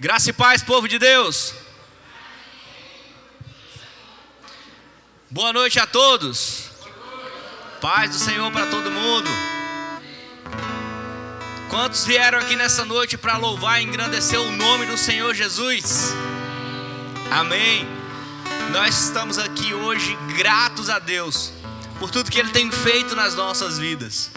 Graça e paz, povo de Deus. Boa noite a todos. Paz do Senhor para todo mundo. Quantos vieram aqui nessa noite para louvar e engrandecer o nome do Senhor Jesus? Amém. Nós estamos aqui hoje gratos a Deus por tudo que Ele tem feito nas nossas vidas,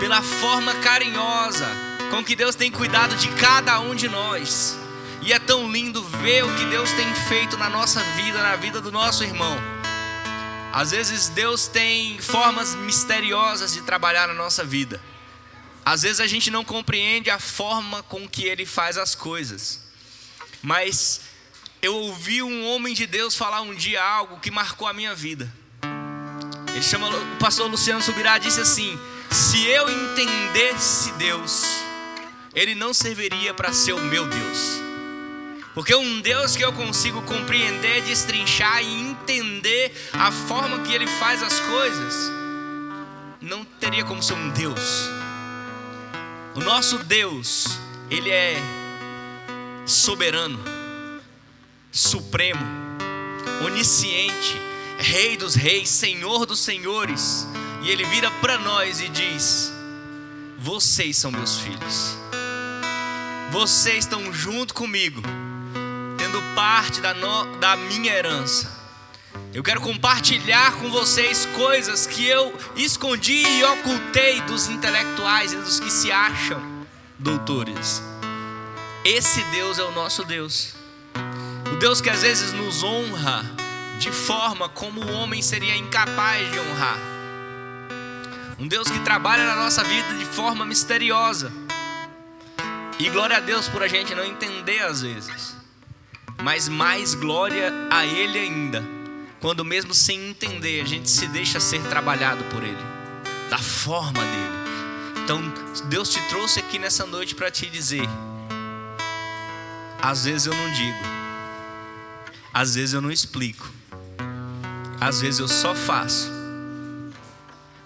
pela forma carinhosa com que Deus tem cuidado de cada um de nós. E é tão lindo ver o que Deus tem feito na nossa vida, na vida do nosso irmão. Às vezes Deus tem formas misteriosas de trabalhar na nossa vida. Às vezes a gente não compreende a forma com que Ele faz as coisas. Mas eu ouvi um homem de Deus falar um dia algo que marcou a minha vida. Ele chama o pastor Luciano Subirá, disse assim: se eu entendesse Deus, Ele não serviria para ser o meu Deus. Porque um Deus que eu consigo compreender, destrinchar e entender a forma que Ele faz as coisas, não teria como ser um Deus. O nosso Deus, Ele é soberano, supremo, onisciente, Rei dos reis, Senhor dos senhores. E Ele vira para nós e diz: vocês são meus filhos. Vocês estão junto comigo, tendo parte da minha herança. Eu quero compartilhar com vocês coisas que eu escondi e ocultei dos intelectuais e dos que se acham doutores. Esse Deus é o nosso Deus. O Deus que às vezes nos honra de forma como o homem seria incapaz de honrar. Um Deus que trabalha na nossa vida de forma misteriosa. E glória a Deus por a gente não entender às vezes. Mas mais glória a Ele ainda, quando mesmo sem entender a gente se deixa ser trabalhado por Ele, da forma dEle. Então Deus te trouxe aqui nessa noite para te dizer: às vezes eu não digo, às vezes eu não explico, às vezes eu só faço,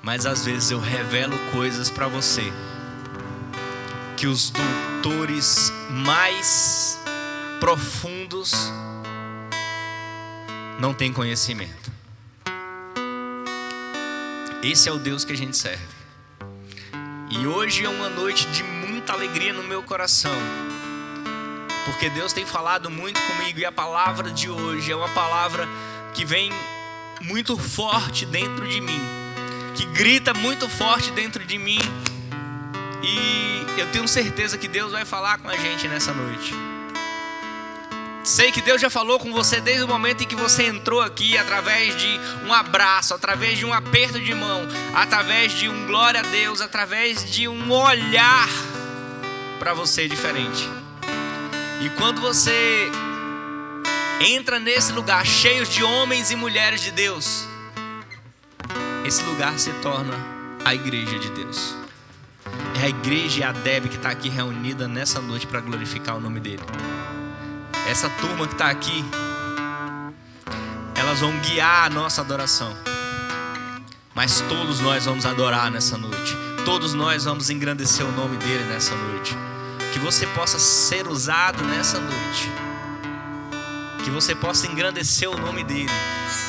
mas às vezes eu revelo coisas para você que os doutores mais profundos não têm conhecimento. Esse é o Deus que a gente serve. E hoje é uma noite de muita alegria no meu coração, porque Deus tem falado muito comigo. E a palavra de hoje é uma palavra que vem muito forte dentro de mim, que grita muito forte dentro de mim. E eu tenho certeza que Deus vai falar com a gente nessa noite. Sei que Deus já falou com você desde o momento em que você entrou aqui, através de um abraço, através de um aperto de mão, através de um glória a Deus, através de um olhar para você diferente. E quando você entra nesse lugar cheio de homens e mulheres de Deus, esse lugar se torna a igreja de Deus. É a igreja e a Deb que está aqui reunida nessa noite para glorificar o nome dele. Essa turma que está aqui, elas vão guiar a nossa adoração. Mas todos nós vamos adorar nessa noite. Todos nós vamos engrandecer o nome dele nessa noite. Que você possa ser usado nessa noite. Que você possa engrandecer o nome dele.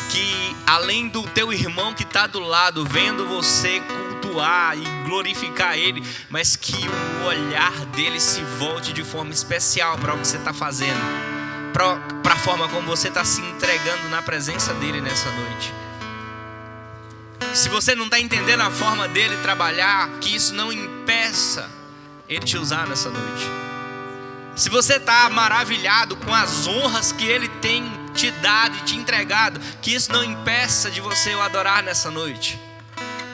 Que além do teu irmão que está do lado, vendo você cultuar e glorificar ele, mas que o olhar dele se volte de forma especial para o que você está fazendo, para a forma como você está se entregando na presença dele nessa noite. Se você não está entendendo a forma dele trabalhar, que isso não impeça ele te usar nessa noite. Se você está maravilhado com as honras que ele tem te dado e te entregado, que isso não impeça de você o adorar nessa noite.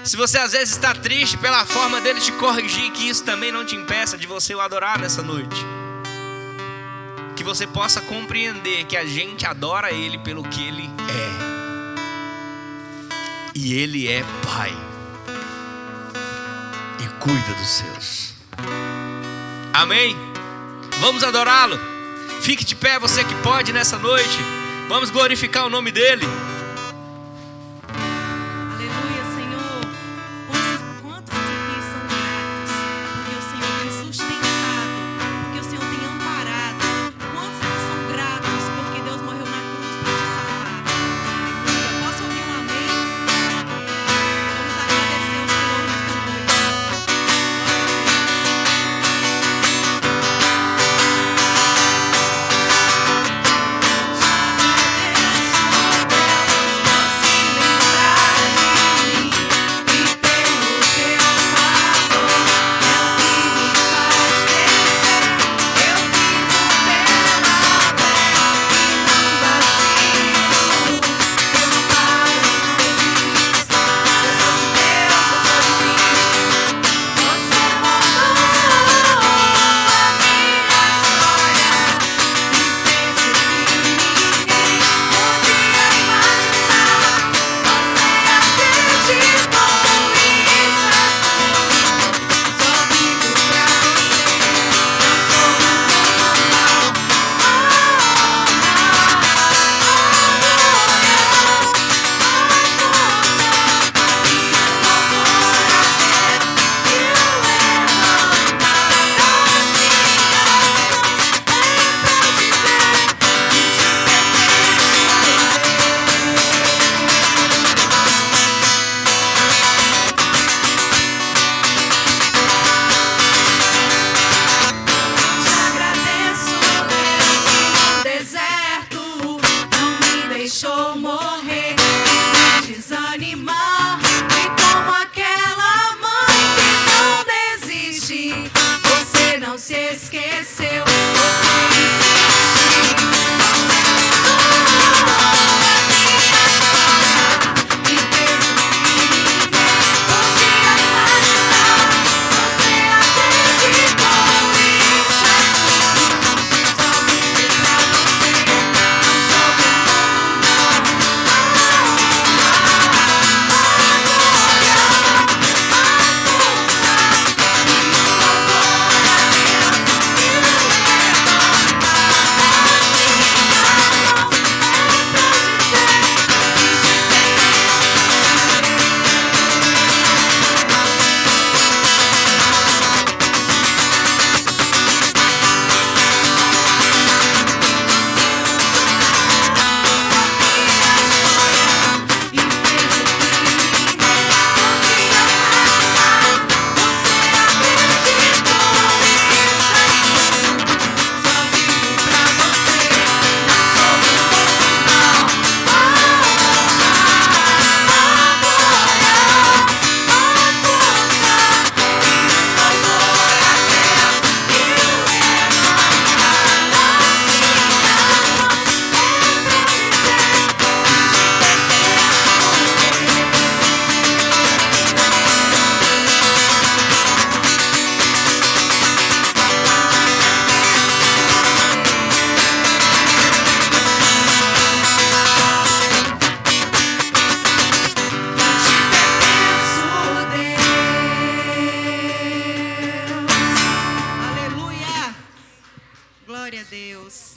Se você às vezes está triste pela forma dele te corrigir, que isso também não te impeça de você o adorar nessa noite. Que você possa compreender que a gente adora ele pelo que ele é. E ele é Pai e cuida dos seus. Amém? Vamos adorá-lo. Fique de pé, você que pode nessa noite. Vamos glorificar o nome dele. Aleluia, Senhor. Quantos aqui são gratos? Porque o Senhor tem sustentado, porque o Senhor tem amparado. se esqueceu. Glória a Deus.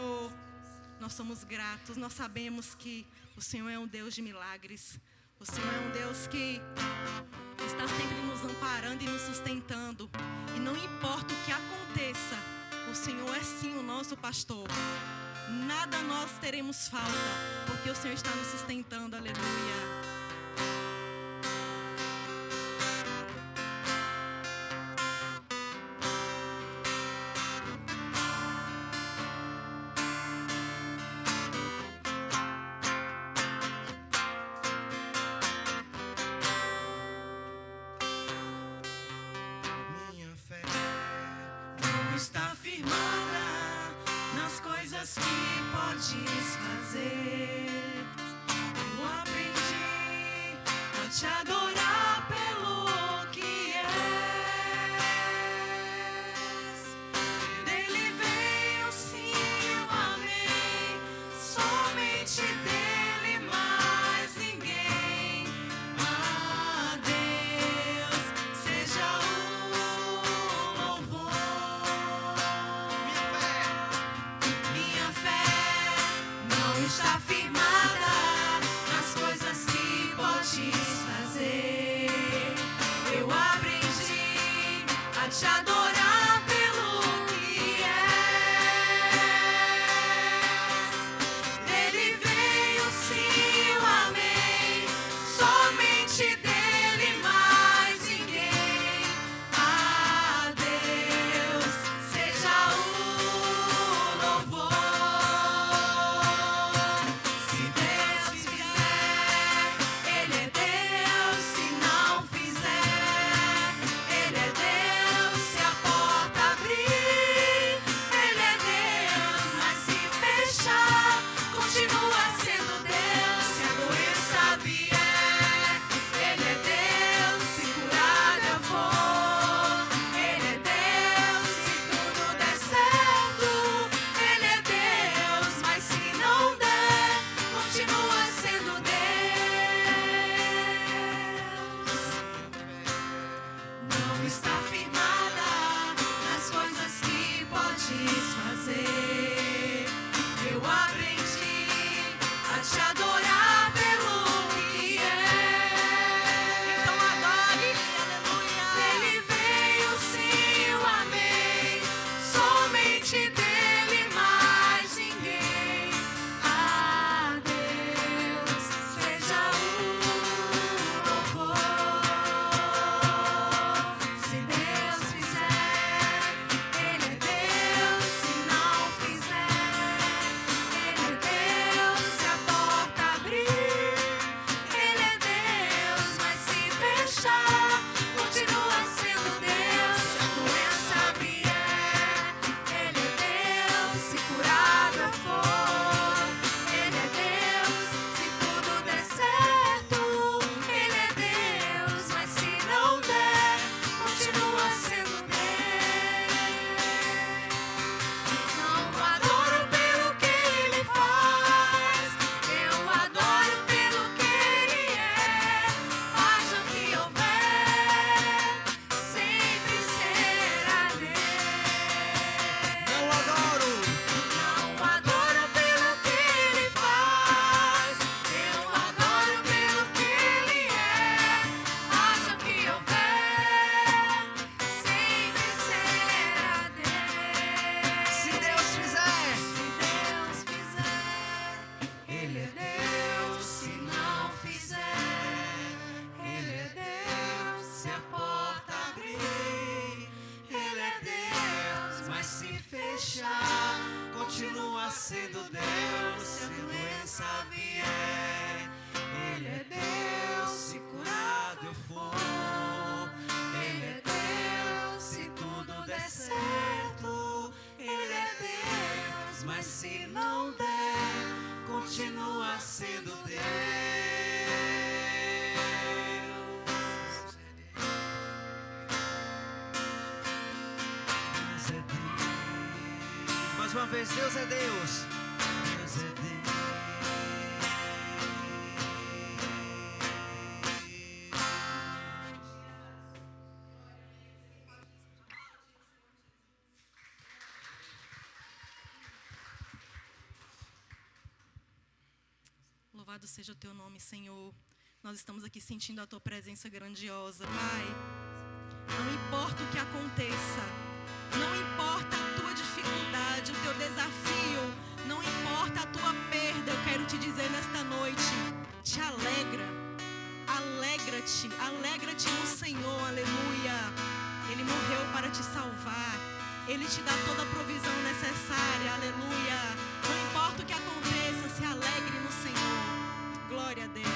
Senhor, nós somos gratos. Nós sabemos que o Senhor é um Deus de milagres. O Senhor é um Deus que está sempre nos amparando e nos sustentando. E não importa o que aconteça, o Senhor é sim o nosso pastor. Nada nós teremos falta, porque o Senhor está nos sustentando. Aleluia. Está firmada nas coisas que podes fazer. Eu aprendi a te adorar pelo que és. Dele veio sim o amém, somente dele mais ninguém. A Deus seja o louvor. Está firmada nas coisas que podes fazer. Eu aprendi a te adorar pelo que és. Dele veio sim o amém, somente dele mais ninguém. A Deus seja o louvor. Está firmada nas coisas que podes fazer. Eu aprendi a te adorar pelo que é. Então adore, aleluia. Dele veio sim o amém, somente dele mais ninguém. A Deus seja o louvor. Se Deus fizer, Ele é Deus. Se não fizer, Ele é Deus. Se a porta abrir, Ele é Deus. Mas se fechar, continua sendo Deus. Se a doença vier, Ele é Deus. Se curado for, Ele é Deus. Se tudo der certo, Ele é Deus. Mas se não der, continua sendo Deus. Não adoro pelo que Ele faz, eu adoro pelo que Ele é. Haja o que houver, sempre será Deus. Não adoro pelo que Ele faz, eu adoro pelo que Ele é. Haja o que houver, sempre será Deus. Se Deus fizer, Ele é Deus. Se não fizer, Ele é Deus. Se a porta abrir, Ele é Deus. Mas se fechar, continua sendo Deus. Se a doença vier, Ele é Deus. Se curado eu for, Ele é Deus. Se tudo der certo, Ele é Deus. Mas se não der, continua sendo Deus. Deus é Deus. Mais uma vez, Deus é Deus. Deus é Deus. Louvado seja o teu nome, Senhor. Nós estamos aqui sentindo a tua presença grandiosa, Pai. Não importa o que aconteça, não importa a tua dificuldade, o teu desafio, não importa a tua perda, eu quero te dizer nesta noite, te alegra, alegra-te no Senhor, aleluia. Ele morreu para te salvar, Ele te dá toda a provisão necessária, aleluia. Não importa o que aconteça, se alegre no Senhor, glória a Deus.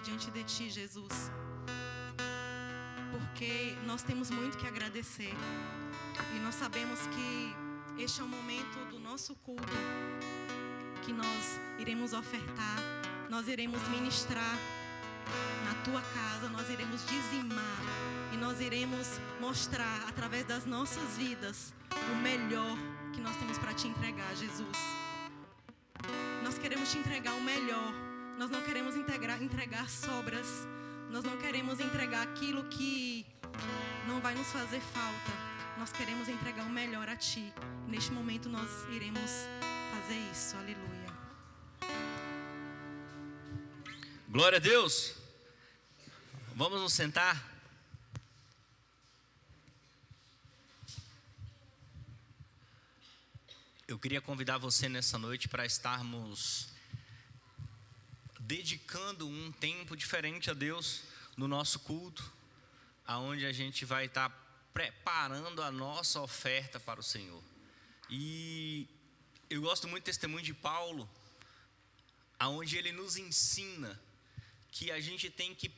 Diante de Ti, Jesus, porque nós temos muito que agradecer e nós sabemos que este é o momento do nosso culto que nós iremos ofertar, nós iremos ministrar na Tua casa, nós iremos dizimar e nós iremos mostrar através das nossas vidas o melhor que nós temos para Te entregar, Jesus. Nós queremos Te entregar o melhor. Nós não queremos entregar sobras. Nós não queremos entregar aquilo que não vai nos fazer falta. Nós queremos entregar o melhor a Ti. Neste momento nós iremos fazer isso. Aleluia. Glória a Deus. Vamos nos sentar. Eu queria convidar você nessa noite para estarmos dedicando um tempo diferente a Deus no nosso culto, aonde a gente vai estar preparando a nossa oferta para o Senhor. E eu gosto muito do testemunho de Paulo, aonde ele nos ensina que a gente tem que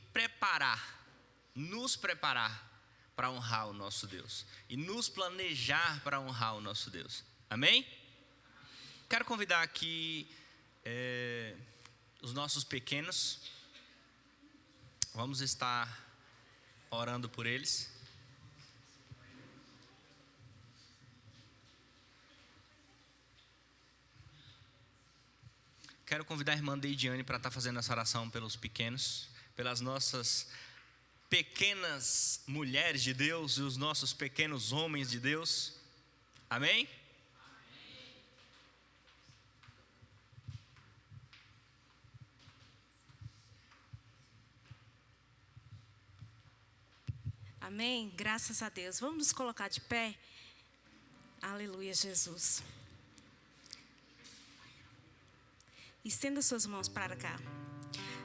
nos preparar para honrar o nosso Deus e nos planejar para honrar o nosso Deus. Amém? Quero convidar aqui os nossos pequenos. Vamos estar orando por eles. Quero convidar a irmã Deidiane para estar fazendo essa oração pelos pequenos, pelas nossas pequenas mulheres de Deus e os nossos pequenos homens de Deus. Amém? Amém? Graças a Deus. Vamos nos colocar de pé. Aleluia, Jesus. Estenda suas mãos para cá.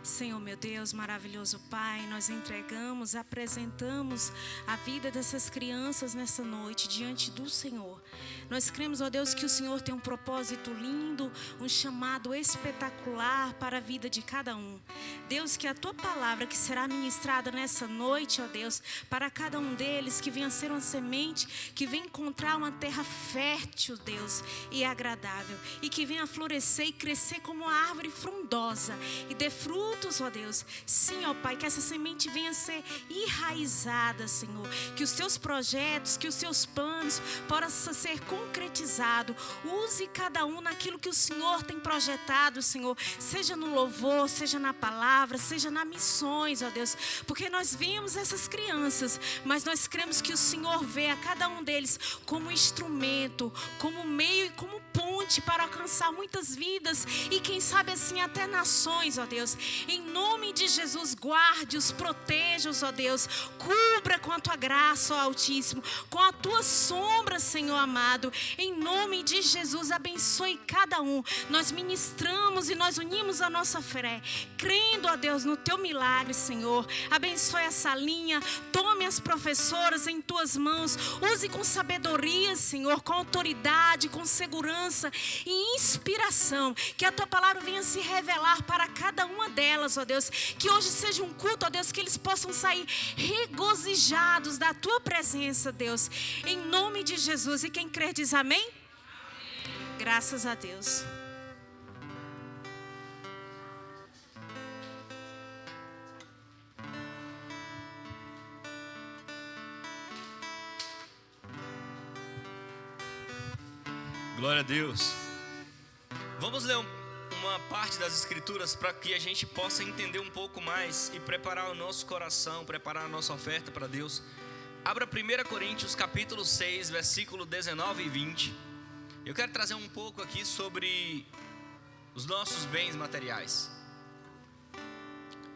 Senhor, meu Deus, maravilhoso Pai, nós entregamos, apresentamos a vida dessas crianças nessa noite diante do Senhor. Nós cremos, ó Deus, que o Senhor tem um propósito lindo, um chamado espetacular para a vida de cada um. Deus, que a Tua palavra que será ministrada nessa noite, ó Deus, para cada um deles, que venha ser uma semente, que venha encontrar uma terra fértil, Deus, e agradável, e que venha florescer e crescer como uma árvore frondosa e dê frutos, ó Deus. Sim, ó Pai, que essa semente venha ser enraizada, Senhor, que os Teus projetos, que os Teus planos possam ser concretizado. Use cada um naquilo que o Senhor tem projetado, Senhor, seja no louvor, seja na palavra, seja nas missões, ó Deus, porque nós vimos essas crianças, mas nós cremos que o Senhor vê a cada um deles como instrumento, como meio e como ponte para alcançar muitas vidas e quem sabe assim até nações, ó Deus. Em nome de Jesus, guarde-os, proteja-os, ó Deus, cubra com a Tua graça, ó Altíssimo, com a Tua sombra, Senhor amado. Em nome de Jesus, abençoe cada um. Nós ministramos e nós unimos a nossa fé, crendo, ó Deus, no Teu milagre, Senhor. Abençoe essa linha, tome as professoras em Tuas mãos, use com sabedoria, Senhor, com autoridade, com segurança e inspiração, que a Tua palavra venha se revelar para cada uma delas, ó Deus, que hoje seja um culto, ó Deus, que eles possam sair regozijados da Tua presença, Deus, em nome de Jesus. E quem crer diz amém? Amém. Graças a Deus. Glória a Deus. Vamos ler uma parte das Escrituras para que a gente possa entender um pouco mais e preparar o nosso coração, preparar a nossa oferta para Deus. Abra 1 Coríntios capítulo 6, versículo 19 e 20. Eu quero trazer um pouco aqui sobre os nossos bens materiais.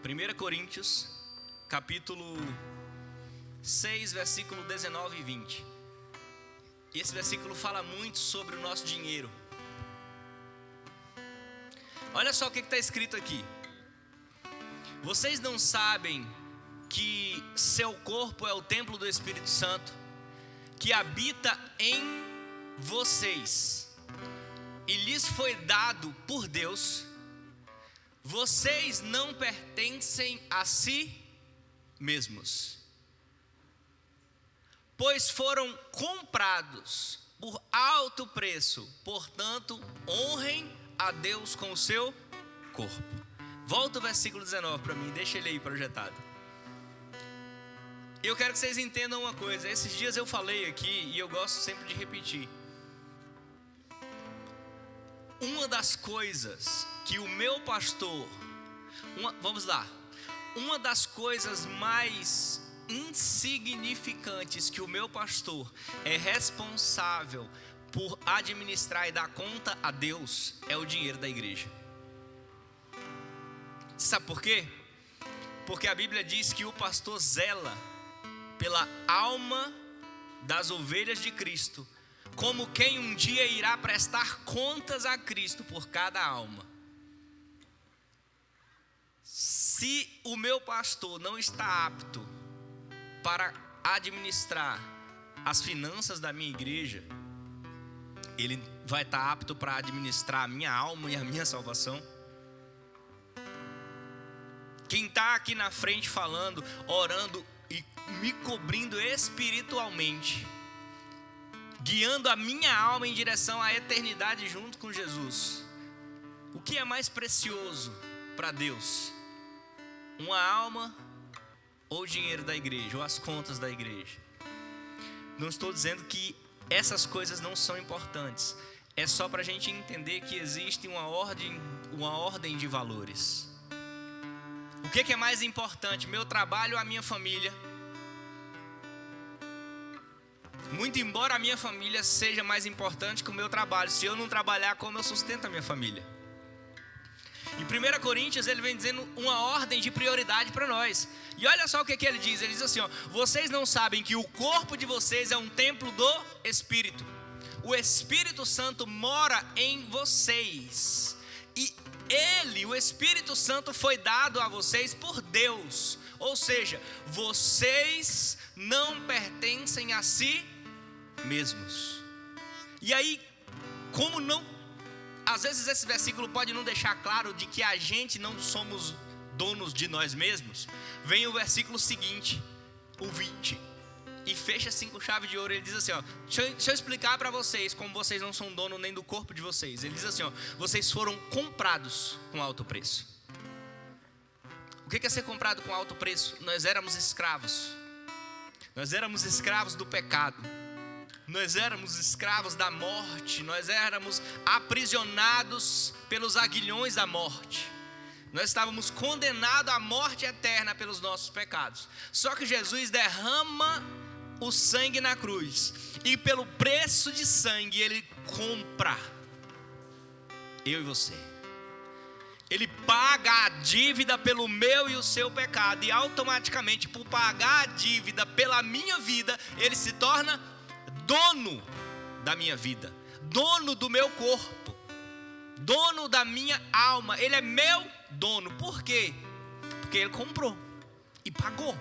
1 Coríntios capítulo 6, versículo 19 e 20. Esse versículo fala muito sobre o nosso dinheiro. Olha só o que está escrito aqui. Vocês não sabem que seu corpo é o templo do Espírito Santo, que habita em vocês, e lhes foi dado por Deus? Vocês não pertencem a si mesmos, pois foram comprados por alto preço. Portanto, honrem a Deus com o seu corpo. Volta o versículo 19 para mim, deixa ele aí projetado. Eu quero que vocês entendam uma coisa. Esses dias eu falei aqui, e eu gosto sempre de repetir. Uma das coisas que o meu pastor, uma das coisas mais insignificantes que o meu pastor é responsável por administrar e dar conta a Deus é o dinheiro da igreja. Sabe por quê? Porque a Bíblia diz que o pastor zela pela alma das ovelhas de Cristo, como quem um dia irá prestar contas a Cristo por cada alma. Se o meu pastor não está apto para administrar as finanças da minha igreja, ele vai estar apto para administrar a minha alma e a minha salvação? Quem está aqui na frente falando, orando e me cobrindo espiritualmente, guiando a minha alma em direção à eternidade junto com Jesus, o que é mais precioso para Deus? Uma alma ou o dinheiro da igreja, ou as contas da igreja? Não estou dizendo que essas coisas não são importantes, é só para a gente entender que existe uma ordem de valores. O que é mais importante? Meu trabalho ou a minha família? Muito embora a minha família seja mais importante que o meu trabalho, se eu não trabalhar, como eu sustento a minha família? Em 1 Coríntios ele vem dizendo uma ordem de prioridade para nós. E olha só o que ele diz. Ele diz assim, ó: vocês não sabem que o corpo de vocês é um templo do Espírito. O Espírito Santo mora em vocês. E ele, o Espírito Santo, foi dado a vocês por Deus. Ou seja, vocês não pertencem a si mesmos. E aí, como não... Às vezes esse versículo pode não deixar claro de que a gente não somos donos de nós mesmos. Vem o versículo seguinte, o 20, e fecha assim com chave de ouro. Ele diz assim, ó: deixa eu explicar para vocês como vocês não são dono nem do corpo de vocês. Ele diz assim, ó: vocês foram comprados com alto preço. O que é ser comprado com alto preço? Nós éramos escravos. Nós éramos escravos do pecado. Nós éramos escravos da morte. Nós éramos aprisionados pelos aguilhões da morte. Nós estávamos condenados à morte eterna pelos nossos pecados. Só que Jesus derrama o sangue na cruz, e pelo preço de sangue Ele compra eu e você. Ele paga a dívida pelo meu e o seu pecado, e automaticamente, por pagar a dívida pela minha vida, Ele se torna dono da minha vida, dono do meu corpo, dono da minha alma. Ele é meu dono. Por quê? Porque Ele comprou e pagou.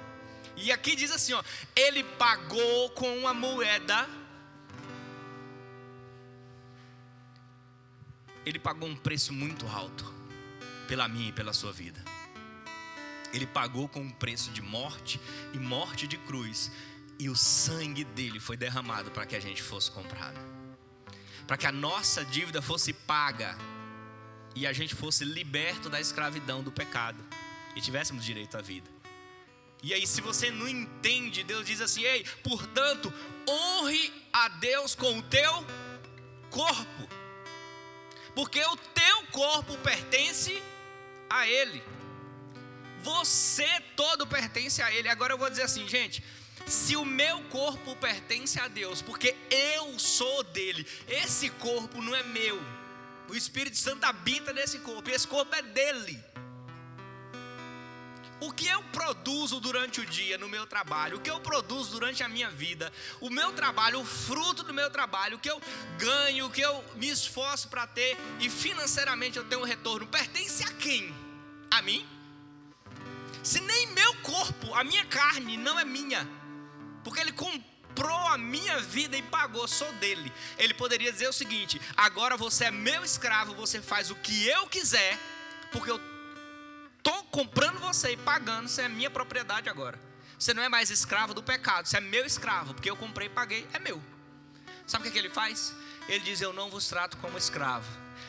E aqui diz assim, ó: Ele pagou com uma moeda. Ele pagou um preço muito alto pela minha e pela sua vida. Ele pagou com um preço de morte, e morte de cruz. E o sangue dele foi derramado para que a gente fosse comprado, para que a nossa dívida fosse paga e a gente fosse liberto da escravidão do pecado e tivéssemos direito à vida. E aí, se você não entende, Deus diz assim: ei, portanto, honre a Deus com o teu corpo, porque o teu corpo pertence a Ele. Você todo pertence a Ele. Agora eu vou dizer assim, gente: se o meu corpo pertence a Deus, porque eu sou dele, esse corpo não é meu. O Espírito Santo habita nesse corpo, e esse corpo é dele. O que eu produzo durante o dia no meu trabalho, o que eu produzo durante a minha vida, o meu trabalho, o fruto do meu trabalho, o que eu ganho, o que eu me esforço para ter, e financeiramente eu tenho um retorno, pertence a quem? A mim? Se nem meu corpo, a minha carne não é minha, porque Ele comprou a minha vida e pagou, sou dele. Ele poderia dizer o seguinte: agora você é meu escravo, você faz o que eu quiser, porque eu estou comprando você e pagando, você é minha propriedade agora. Você não é mais escravo do pecado, você é meu escravo, porque eu comprei e paguei, é meu. Sabe o que ele faz? Ele diz: eu não vos trato como escravo,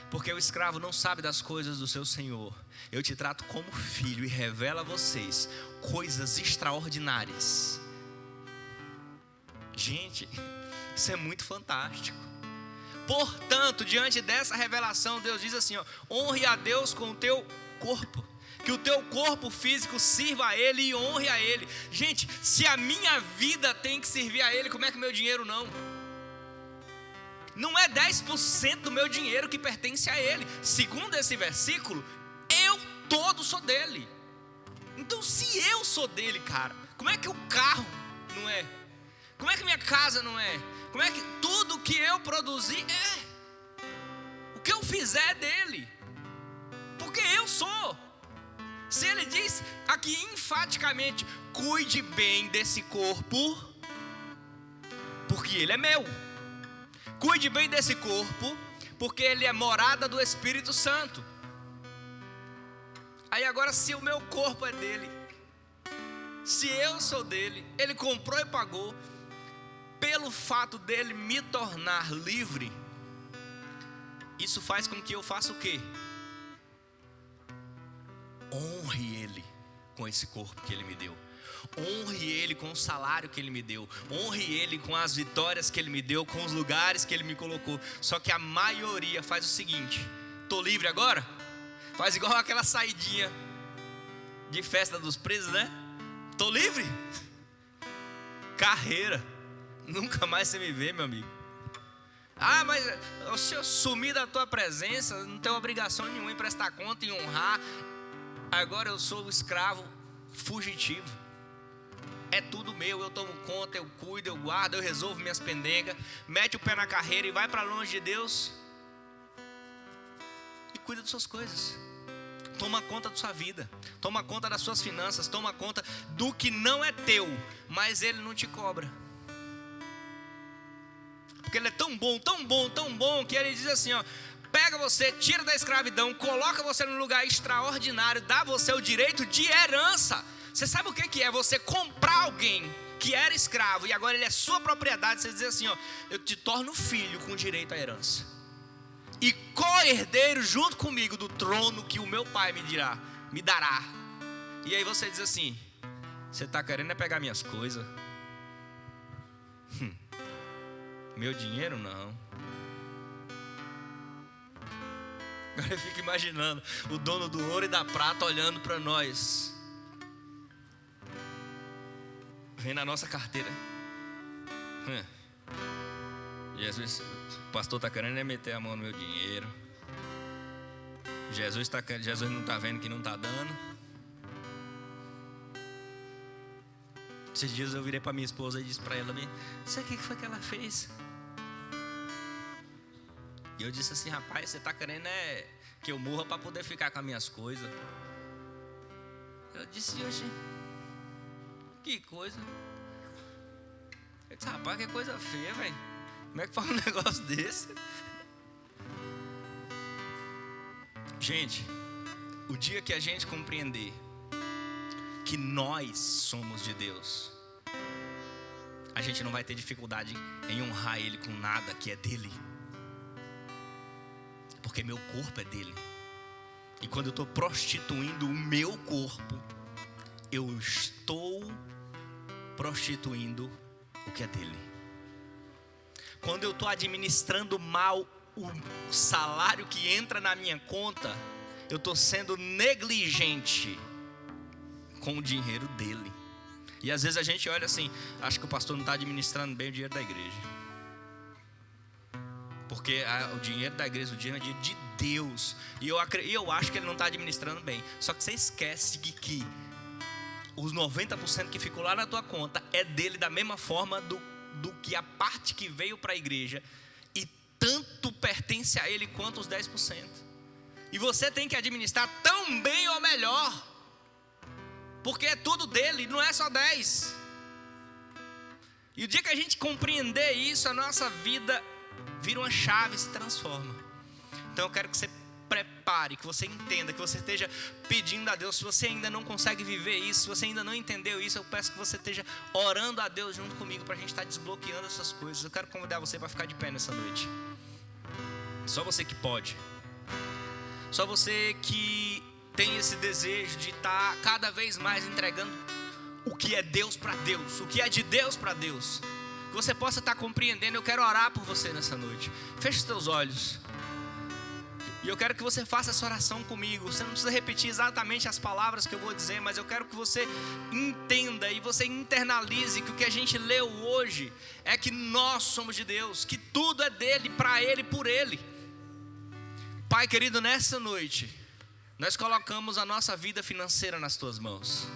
porque o escravo não sabe das coisas do seu senhor. Eu te trato como filho e revelo a vocês coisas extraordinárias. Gente, isso é muito fantástico. Portanto, diante dessa revelação, Deus diz assim, ó: honre a Deus com o teu corpo, que o teu corpo físico sirva a Ele e honre a Ele. Gente, se a minha vida tem que servir a Ele, como é que o meu dinheiro não? não é 10% do meu dinheiro que pertence a Ele. Segundo esse versículo, eu todo sou dele. Então se eu sou dele, cara, como é que o carro não é? Como é que minha casa não é? Como é que tudo que eu produzi é? O que eu fizer é dele. Porque eu sou. Se ele diz aqui enfaticamente, cuide bem desse corpo, porque ele é meu. Cuide bem desse corpo, porque ele é morada do Espírito Santo. Aí agora, se o meu corpo é dele, se eu sou dele, ele comprou e pagou, pelo fato dele me tornar livre, isso faz com que eu faça o quê? Honre ele com esse corpo que ele me deu. Honre ele com o salário que ele me deu. Honre ele com as vitórias que ele me deu, com os lugares que ele me colocou. Só que a maioria faz o seguinte: tô livre agora? Faz igual aquela saidinha de festa dos presos, né? Tô livre? Carreira. Nunca mais você me vê, meu amigo. Ah, mas se eu sumir da tua presença, não tenho obrigação nenhuma em prestar conta, em honrar. Agora eu sou o escravo fugitivo. É tudo meu, eu tomo conta, eu cuido, eu guardo, eu resolvo minhas pendengas. Mete o pé na carreira e vai para longe de Deus. E cuida das suas coisas. Toma conta da sua vida. Toma conta das suas finanças. Toma conta do que não é teu, mas Ele não te cobra. Porque Ele é tão bom, tão bom, tão bom, que Ele diz assim, ó: pega você, tira da escravidão, coloca você num lugar extraordinário, dá você o direito de herança. Você sabe o que é você comprar alguém que era escravo e agora ele é sua propriedade? Você dizer assim, ó: eu te torno filho com direito à herança e co-herdeiro junto comigo do trono que o meu pai me dará. E aí você diz assim: você está querendo é pegar minhas coisas? Meu dinheiro não. Agora eu fico imaginando o dono do ouro e da prata olhando para nós, vem na nossa carteira. Jesus, o pastor está querendo meter a mão no meu dinheiro. Jesus não está vendo que não está dando. Esses dias eu virei para minha esposa e disse para ela: sabe o que foi que ela fez? E eu disse assim: rapaz, você está querendo que eu morra para poder ficar com as minhas coisas? Eu disse: oxe, que coisa. Eu disse: rapaz, que coisa feia, velho. Como é que faz um negócio desse? Gente, o dia que a gente compreender que nós somos de Deus, a gente não vai ter dificuldade em honrar Ele com nada que é dele. Porque meu corpo é dele. E quando eu estou prostituindo o meu corpo, eu estou prostituindo o que é dele. Quando eu estou administrando mal o salário que entra na minha conta, eu estou sendo negligente com o dinheiro dele. E às vezes a gente olha assim: acho que o pastor não está administrando bem o dinheiro da igreja. Porque o dinheiro da igreja, o dinheiro é dinheiro de Deus. E eu acho que ele não está administrando bem. Só que você esquece que os 90% que ficou lá na tua conta é dele, da mesma forma do que a parte que veio para a igreja. E tanto pertence a ele quanto os 10%. E você tem que administrar tão bem ou melhor, porque é tudo dele, não é só 10. E o dia que a gente compreender isso, a nossa vida vira uma chave e se transforma. Então eu quero que você prepare, que você entenda, que você esteja pedindo a Deus. Se você ainda não consegue viver isso, se você ainda não entendeu isso, eu peço que você esteja orando a Deus junto comigo, para a gente estar desbloqueando essas coisas. Eu quero convidar você para ficar de pé nessa noite. Só você que pode. Só você que tem esse desejo de estar cada vez mais entregando o que é Deus para Deus, o que é de Deus para Deus. Que você possa estar compreendendo. Eu quero orar por você nessa noite. Feche os teus olhos. E eu quero que você faça essa oração comigo. Você não precisa repetir exatamente as palavras que eu vou dizer, mas eu quero que você entenda e você internalize que o que a gente leu hoje é que nós somos de Deus, que tudo é dele, para ele e por ele. Pai querido, nessa noite nós colocamos a nossa vida financeira nas tuas mãos.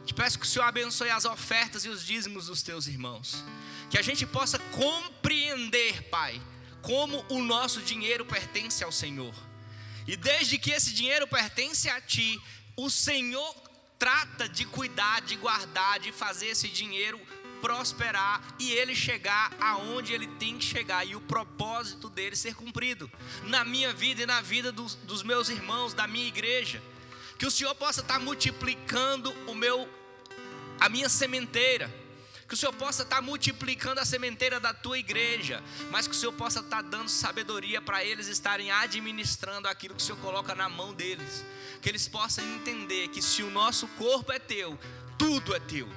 Te peço que o Senhor abençoe as ofertas e os dízimos dos teus irmãos, que a gente possa compreender, Pai, como o nosso dinheiro pertence ao Senhor. E desde que esse dinheiro pertence a Ti, o Senhor trata de cuidar, de guardar, de fazer esse dinheiro prosperar e ele chegar aonde ele tem que chegar, e o propósito dele ser cumprido na minha vida e na vida dos meus irmãos, da minha igreja. Que o Senhor possa estar multiplicando a minha sementeira, que o Senhor possa estar multiplicando a sementeira da tua igreja, mas que o Senhor possa estar dando sabedoria para eles estarem administrando aquilo que o Senhor coloca na mão deles, que eles possam entender que se o nosso corpo é teu, tudo é teu,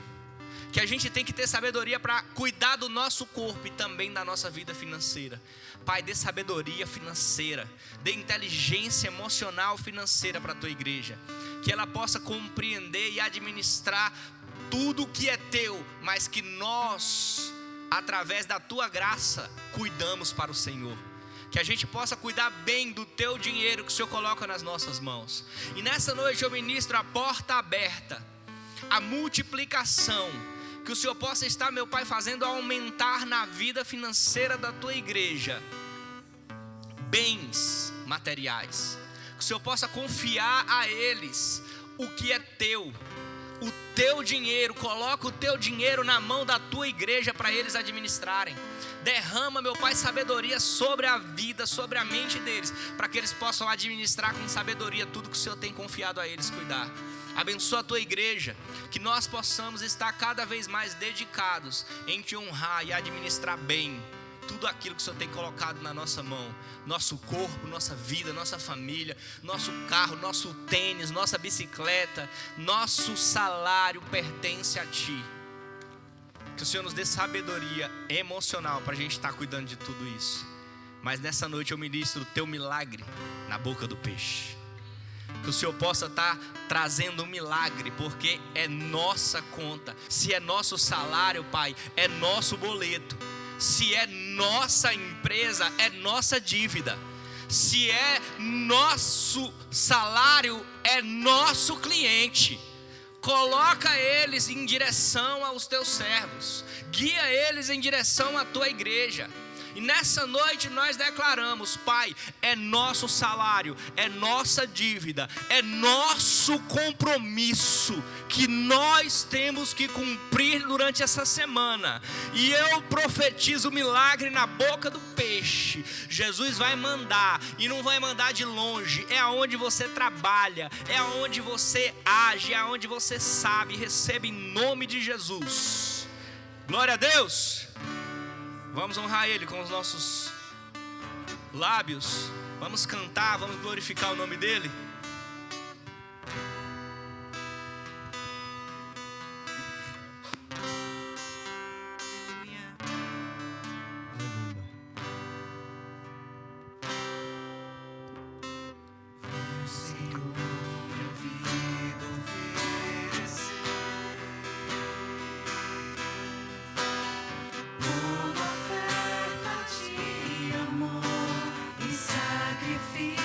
que a gente tem que ter sabedoria para cuidar do nosso corpo e também da nossa vida financeira. Pai, dê sabedoria financeira, dê inteligência emocional financeira para a tua igreja, que ela possa compreender e administrar tudo o que é teu, mas que nós, através da tua graça, cuidamos para o Senhor. Que a gente possa cuidar bem do teu dinheiro que o Senhor coloca nas nossas mãos. E nessa noite eu ministro a porta aberta, a multiplicação, que o Senhor possa estar, meu Pai, fazendo aumentar na vida financeira da tua igreja bens materiais, que o Senhor possa confiar a eles o que é teu, o teu dinheiro. Coloca o teu dinheiro na mão da tua igreja para eles administrarem. Derrama, meu Pai, sabedoria sobre a vida, sobre a mente deles, para que eles possam administrar com sabedoria tudo que o Senhor tem confiado a eles cuidar. Abençoa a tua igreja, que nós possamos estar cada vez mais dedicados em te honrar e administrar bem tudo aquilo que o Senhor tem colocado na nossa mão. Nosso corpo, nossa vida, nossa família, nosso carro, nosso tênis, nossa bicicleta, nosso salário pertence a Ti. Que o Senhor nos dê sabedoria emocional para a gente estar cuidando de tudo isso. Mas nessa noite eu ministro o teu milagre na boca do peixe. Que o Senhor possa estar trazendo um milagre, porque é nossa conta. Se é nosso salário, Pai, é nosso boleto. Se é nossa empresa, é nossa dívida. Se é nosso salário, é nosso cliente. Coloca eles em direção aos teus servos, guia eles em direção à tua igreja. E nessa noite nós declaramos, Pai, é nosso salário, é nossa dívida, é nosso compromisso que nós temos que cumprir durante essa semana. E eu profetizo milagre na boca do peixe. Jesus vai mandar, e não vai mandar de longe, é aonde você trabalha, é aonde você age, é aonde você sabe. Receba em nome de Jesus. Glória a Deus. Vamos honrar Ele com os nossos lábios. Vamos cantar, vamos glorificar o nome dEle. Sacrifício.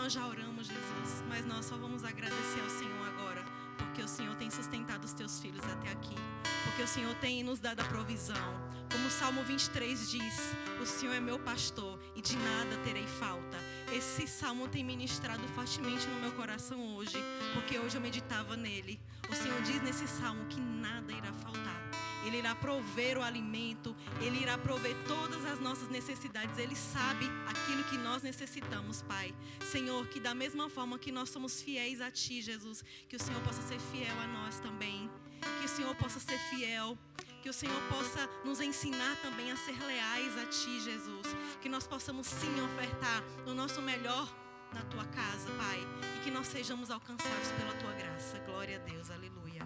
nós já oramos, Jesus, mas nós só vamos agradecer ao Senhor agora, porque o Senhor tem sustentado os teus filhos até aqui, porque o Senhor tem nos dado a provisão. Como o Salmo 23 diz, o Senhor é meu pastor e de nada terei falta. Esse salmo tem ministrado fortemente no meu coração hoje, porque hoje eu meditava nele. O Senhor diz nesse salmo que nada irá faltar. Ele irá prover o alimento, Ele irá prover todas as nossas necessidades. Ele sabe aquilo que nós necessitamos, Pai. Senhor, que da mesma forma que nós somos fiéis a Ti, Jesus, que o Senhor possa ser fiel a nós também. Que o Senhor possa ser fiel, que o Senhor possa nos ensinar também a ser leais a Ti, Jesus. Que nós possamos sim ofertar o nosso melhor na Tua casa, Pai. E que nós sejamos alcançados pela Tua graça. Glória a Deus, aleluia.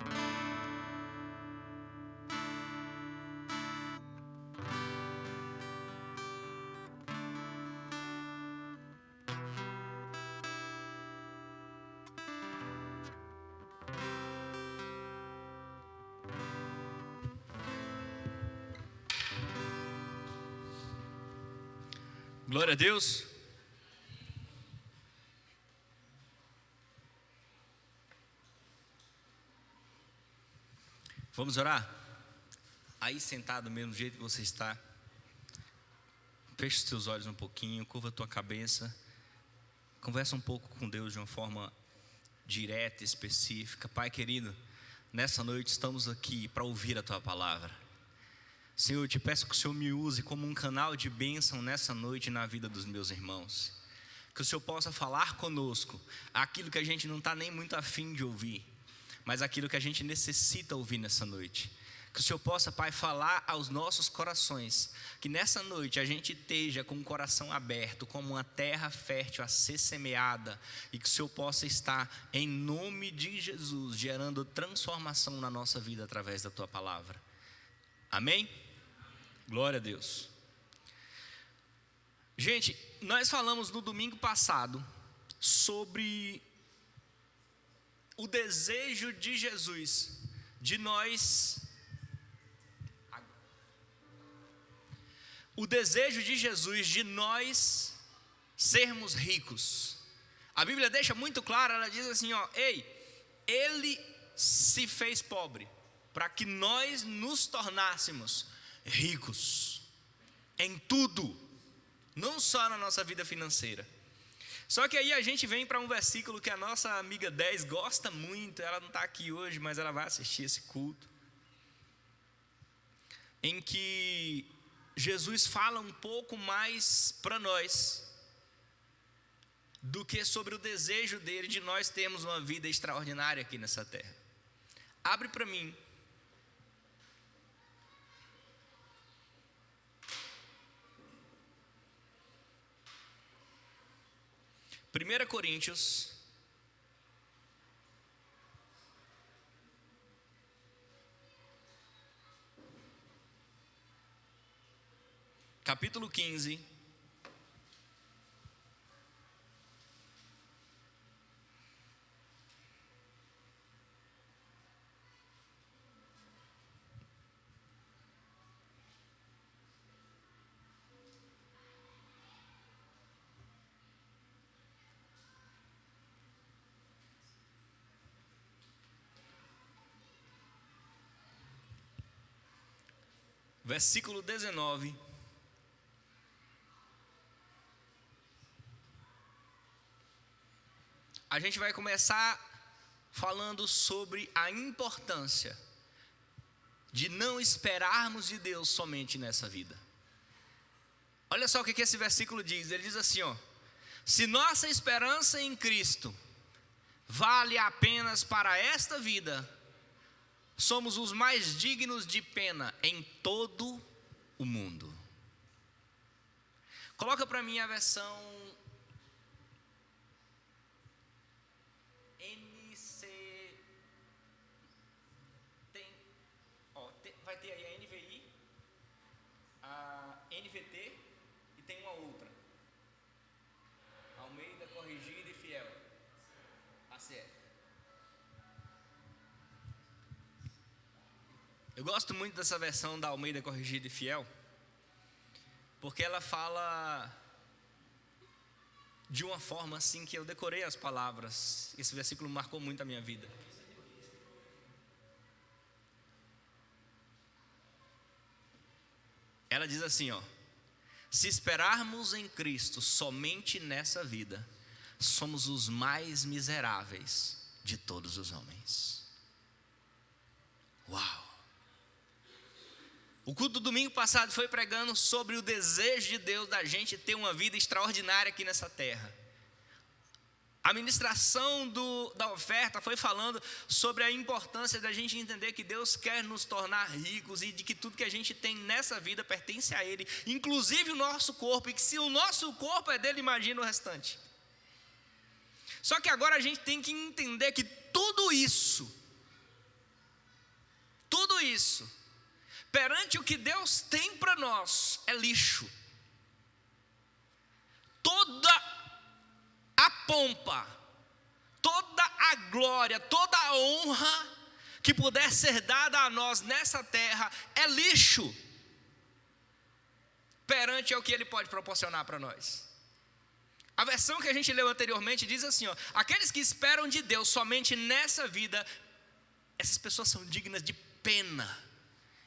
Glória a Deus. Vamos orar? Aí sentado do mesmo jeito que você está, feche os seus olhos um pouquinho, curva a tua cabeça, conversa um pouco com Deus de uma forma direta, específica. Pai querido, nessa noite estamos aqui para ouvir a Tua palavra. Senhor, eu te peço que o Senhor me use como um canal de bênção nessa noite na vida dos meus irmãos. Que o Senhor possa falar conosco aquilo que a gente não está nem muito afim de ouvir, mas aquilo que a gente necessita ouvir nessa noite. Que o Senhor possa, Pai, falar aos nossos corações. Que nessa noite a gente esteja com o coração aberto, como uma terra fértil a ser semeada. E que o Senhor possa estar, em nome de Jesus, gerando transformação na nossa vida através da Tua palavra. Amém? Glória a Deus. Gente, nós falamos no domingo passado sobre o desejo de Jesus de nós. O desejo de Jesus de nós sermos ricos. A Bíblia deixa muito claro, ela diz assim, ei, Ele se fez pobre para que nós nos tornássemos ricos em tudo, não só na nossa vida financeira. Só que aí a gente vem para um versículo que a nossa amiga 10 gosta muito. Ela não está aqui hoje, mas ela vai assistir esse culto, em que Jesus fala um pouco mais para nós do que sobre o desejo dele de nós termos uma vida extraordinária aqui nessa terra. Abre para mim Primeira Coríntios, capítulo 15, versículo 19. A gente vai começar falando sobre a importância de não esperarmos de Deus somente nessa vida. Olha só o que esse versículo diz. Ele diz assim, se nossa esperança em Cristo vale apenas para esta vida, somos os mais dignos de pena em todo o mundo. Coloca para mim a versão NC. Vai ter aí a NVI, a NVT e tem uma outra. Almeida, Corrigida e Fiel. ACF. Eu gosto muito dessa versão da Almeida Corrigida e Fiel, porque ela fala de uma forma assim que eu decorei as palavras. Esse versículo marcou muito a minha vida. Ela diz assim, ó: se esperarmos em Cristo somente nessa vida, somos os mais miseráveis de todos os homens. Uau! O culto do domingo passado foi pregando sobre o desejo de Deus da gente ter uma vida extraordinária aqui nessa terra. A ministração da oferta foi falando sobre a importância da gente entender que Deus quer nos tornar ricos e de que tudo que a gente tem nessa vida pertence a Ele, inclusive o nosso corpo, e que se o nosso corpo é dele, imagina o restante. Só que agora a gente tem que entender que tudo isso, perante o que Deus tem para nós, é lixo. Toda a pompa, toda a glória, toda a honra que puder ser dada a nós nessa terra é lixo perante ao que Ele pode proporcionar para nós. A versão que a gente leu anteriormente diz assim, ó: aqueles que esperam de Deus somente nessa vida, essas pessoas são dignas de pena.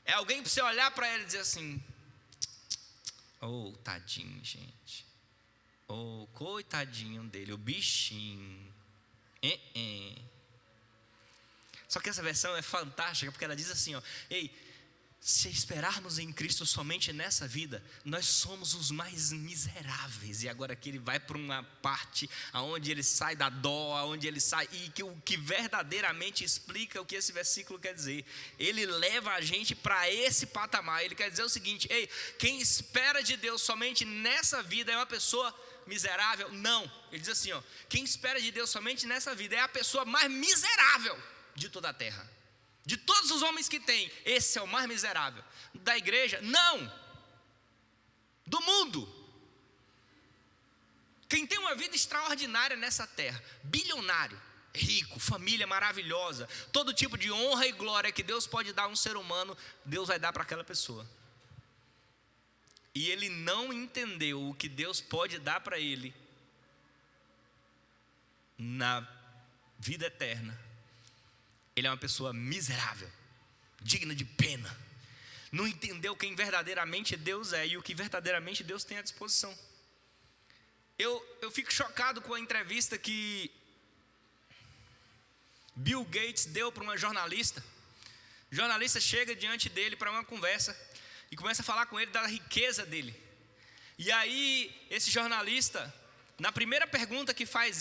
É alguém para você olhar para ela e dizer assim: oh, tadinho, gente. Oh, coitadinho dele, o bichinho. Só que essa versão é fantástica, porque ela diz assim, ó: ei, se esperarmos em Cristo somente nessa vida, nós somos os mais miseráveis. E agora aqui ele vai para uma parte onde ele sai da dó, onde ele sai, e que o que verdadeiramente explica o que esse versículo quer dizer. Ele leva a gente para esse patamar. Ele quer dizer o seguinte: ei, quem espera de Deus somente nessa vida é uma pessoa miserável? Não, ele diz assim, ó: quem espera de Deus somente nessa vida é a pessoa mais miserável de toda a terra. De todos os homens que tem, esse é o mais miserável. Da igreja? Não. Do mundo. Quem tem uma vida extraordinária nessa terra, bilionário, rico, família maravilhosa, todo tipo de honra e glória que Deus pode dar a um ser humano, Deus vai dar para aquela pessoa. E ele não entendeu o que Deus pode dar para ele na vida eterna. Ele é uma pessoa miserável, digna de pena. Não entendeu quem verdadeiramente Deus é e o que verdadeiramente Deus tem à disposição. Eu fico chocado com a entrevista que Bill Gates deu para uma jornalista. O jornalista chega diante dele para uma conversa e começa a falar com ele da riqueza dele. E aí esse jornalista, na primeira pergunta que faz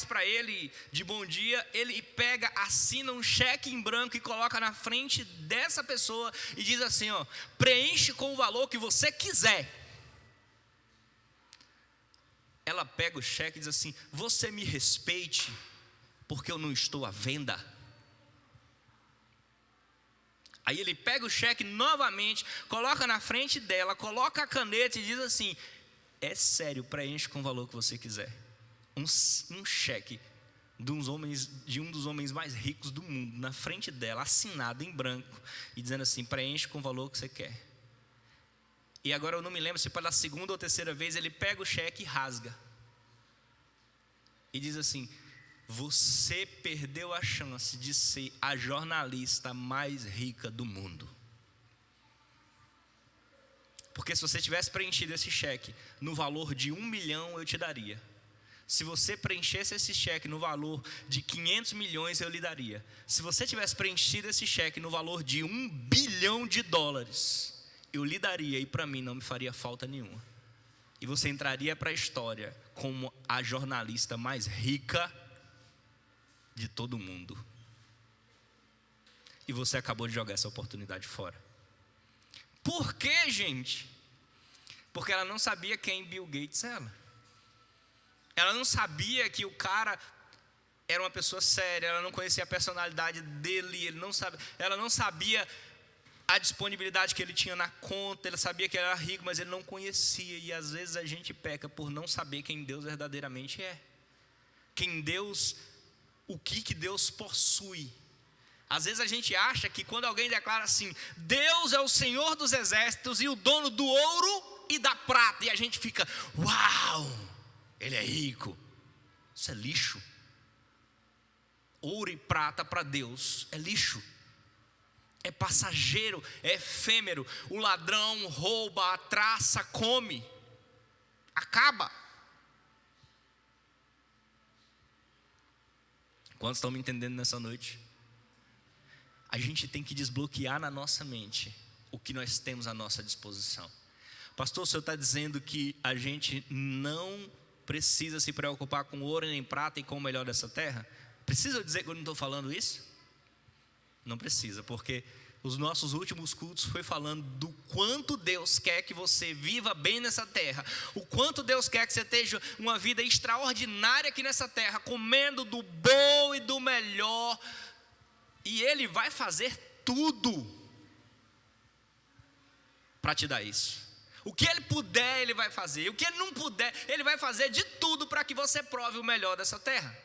para ele de bom dia, ele pega, assina um cheque em branco e coloca na frente dessa pessoa e diz assim, ó: preenche com o valor que você quiser. Ela pega o cheque e diz assim: você me respeite, porque eu não estou à venda. Aí ele pega o cheque novamente, coloca na frente dela, coloca a caneta e diz assim: é sério, preenche com o valor que você quiser. Um cheque de um dos homens mais ricos do mundo, na frente dela, assinado em branco, e dizendo assim: preenche com o valor que você quer. E agora eu não me lembro se pela segunda ou terceira vez ele pega o cheque e rasga. E diz assim: você perdeu a chance de ser a jornalista mais rica do mundo. Porque se você tivesse preenchido esse cheque no valor de 1 milhão, eu te daria. Se você preenchesse esse cheque no valor de 500 milhões, eu lhe daria. Se você tivesse preenchido esse cheque no valor de $1 bilhão, eu lhe daria, e para mim não me faria falta nenhuma. E você entraria para a história como a jornalista mais rica de todo o mundo. E você acabou de jogar essa oportunidade fora. Por quê, gente? Porque ela não sabia quem Bill Gates era. Ela não sabia que o cara era uma pessoa séria. Ela não conhecia a personalidade dele. Ela não sabia a disponibilidade que ele tinha na conta. Ele sabia que ele era rico, mas ele não conhecia. E às vezes a gente peca por não saber quem Deus verdadeiramente é. O que Deus possui. Às vezes a gente acha que quando alguém declara assim: Deus é o Senhor dos exércitos e o dono do ouro e da prata, e a gente fica: uau! ele é rico. Isso é lixo. Ouro e prata para Deus é lixo. É passageiro, é efêmero. O ladrão rouba, a traça come, acaba. Quantos estão me entendendo nessa noite? A gente tem que desbloquear na nossa mente o que nós temos à nossa disposição. Pastor, o senhor está dizendo que a gente não precisa se preocupar com ouro nem prata e com o melhor dessa terra? Precisa eu dizer que eu não estou falando isso? Não precisa, porque os nossos últimos cultos foi falando do quanto Deus quer que você viva bem nessa terra, o quanto Deus quer que você tenha uma vida extraordinária aqui nessa terra, comendo do bom e do melhor, e Ele vai fazer tudo para te dar isso. O que Ele puder, Ele vai fazer. O que Ele não puder, Ele vai fazer de tudo para que você prove o melhor dessa terra.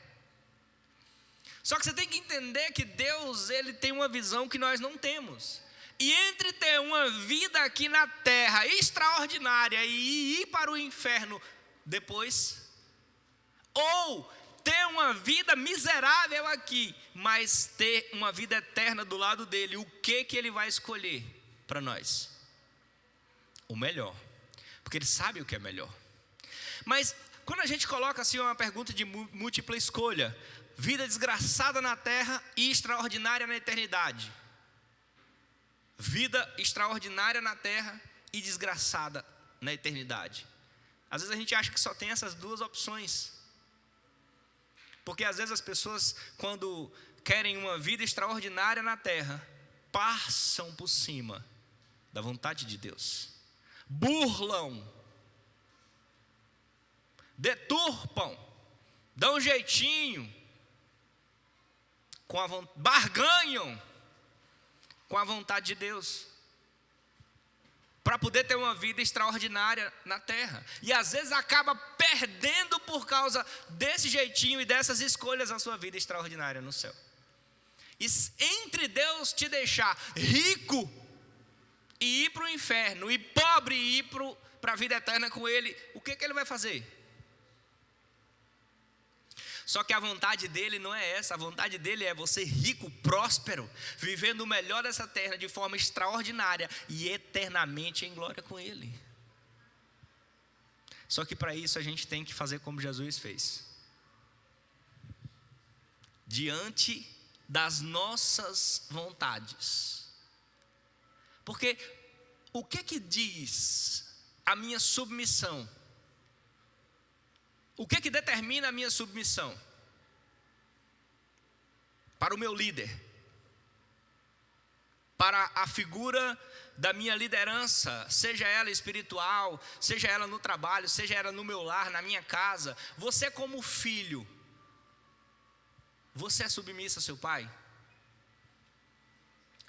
Só que você tem que entender que Deus, Ele tem uma visão que nós não temos. E entre ter uma vida aqui na terra extraordinária e ir para o inferno depois, ou ter uma vida miserável aqui, mas ter uma vida eterna do lado dele, o que Ele vai escolher para nós? O melhor, porque Ele sabe o que é melhor. Mas quando a gente coloca assim uma pergunta de múltipla escolha, vida desgraçada na terra e extraordinária na eternidade. Vida extraordinária na terra e desgraçada na eternidade. Às vezes a gente acha que só tem essas duas opções. Porque às vezes as pessoas, quando querem uma vida extraordinária na terra, passam por cima da vontade de Deus. Burlam, deturpam, dão um jeitinho, barganham com a vontade de Deus, para poder ter uma vida extraordinária na terra. E às vezes acaba perdendo por causa desse jeitinho e dessas escolhas a sua vida extraordinária no céu. E entre Deus te deixar rico e ir para o inferno, e pobre e ir para a vida eterna com Ele, o que Ele vai fazer? Só que a vontade dele não é essa. A vontade dele é você rico, próspero, vivendo o melhor dessa terra de forma extraordinária e eternamente em glória com Ele. Só que para isso a gente tem que fazer como Jesus fez. Diante das nossas vontades. Porque o que diz a minha submissão? O que determina a minha submissão? Para o meu líder, para a figura da minha liderança, seja ela espiritual, seja ela no trabalho, seja ela no meu lar, na minha casa. Você como filho, você é submissa ao seu pai?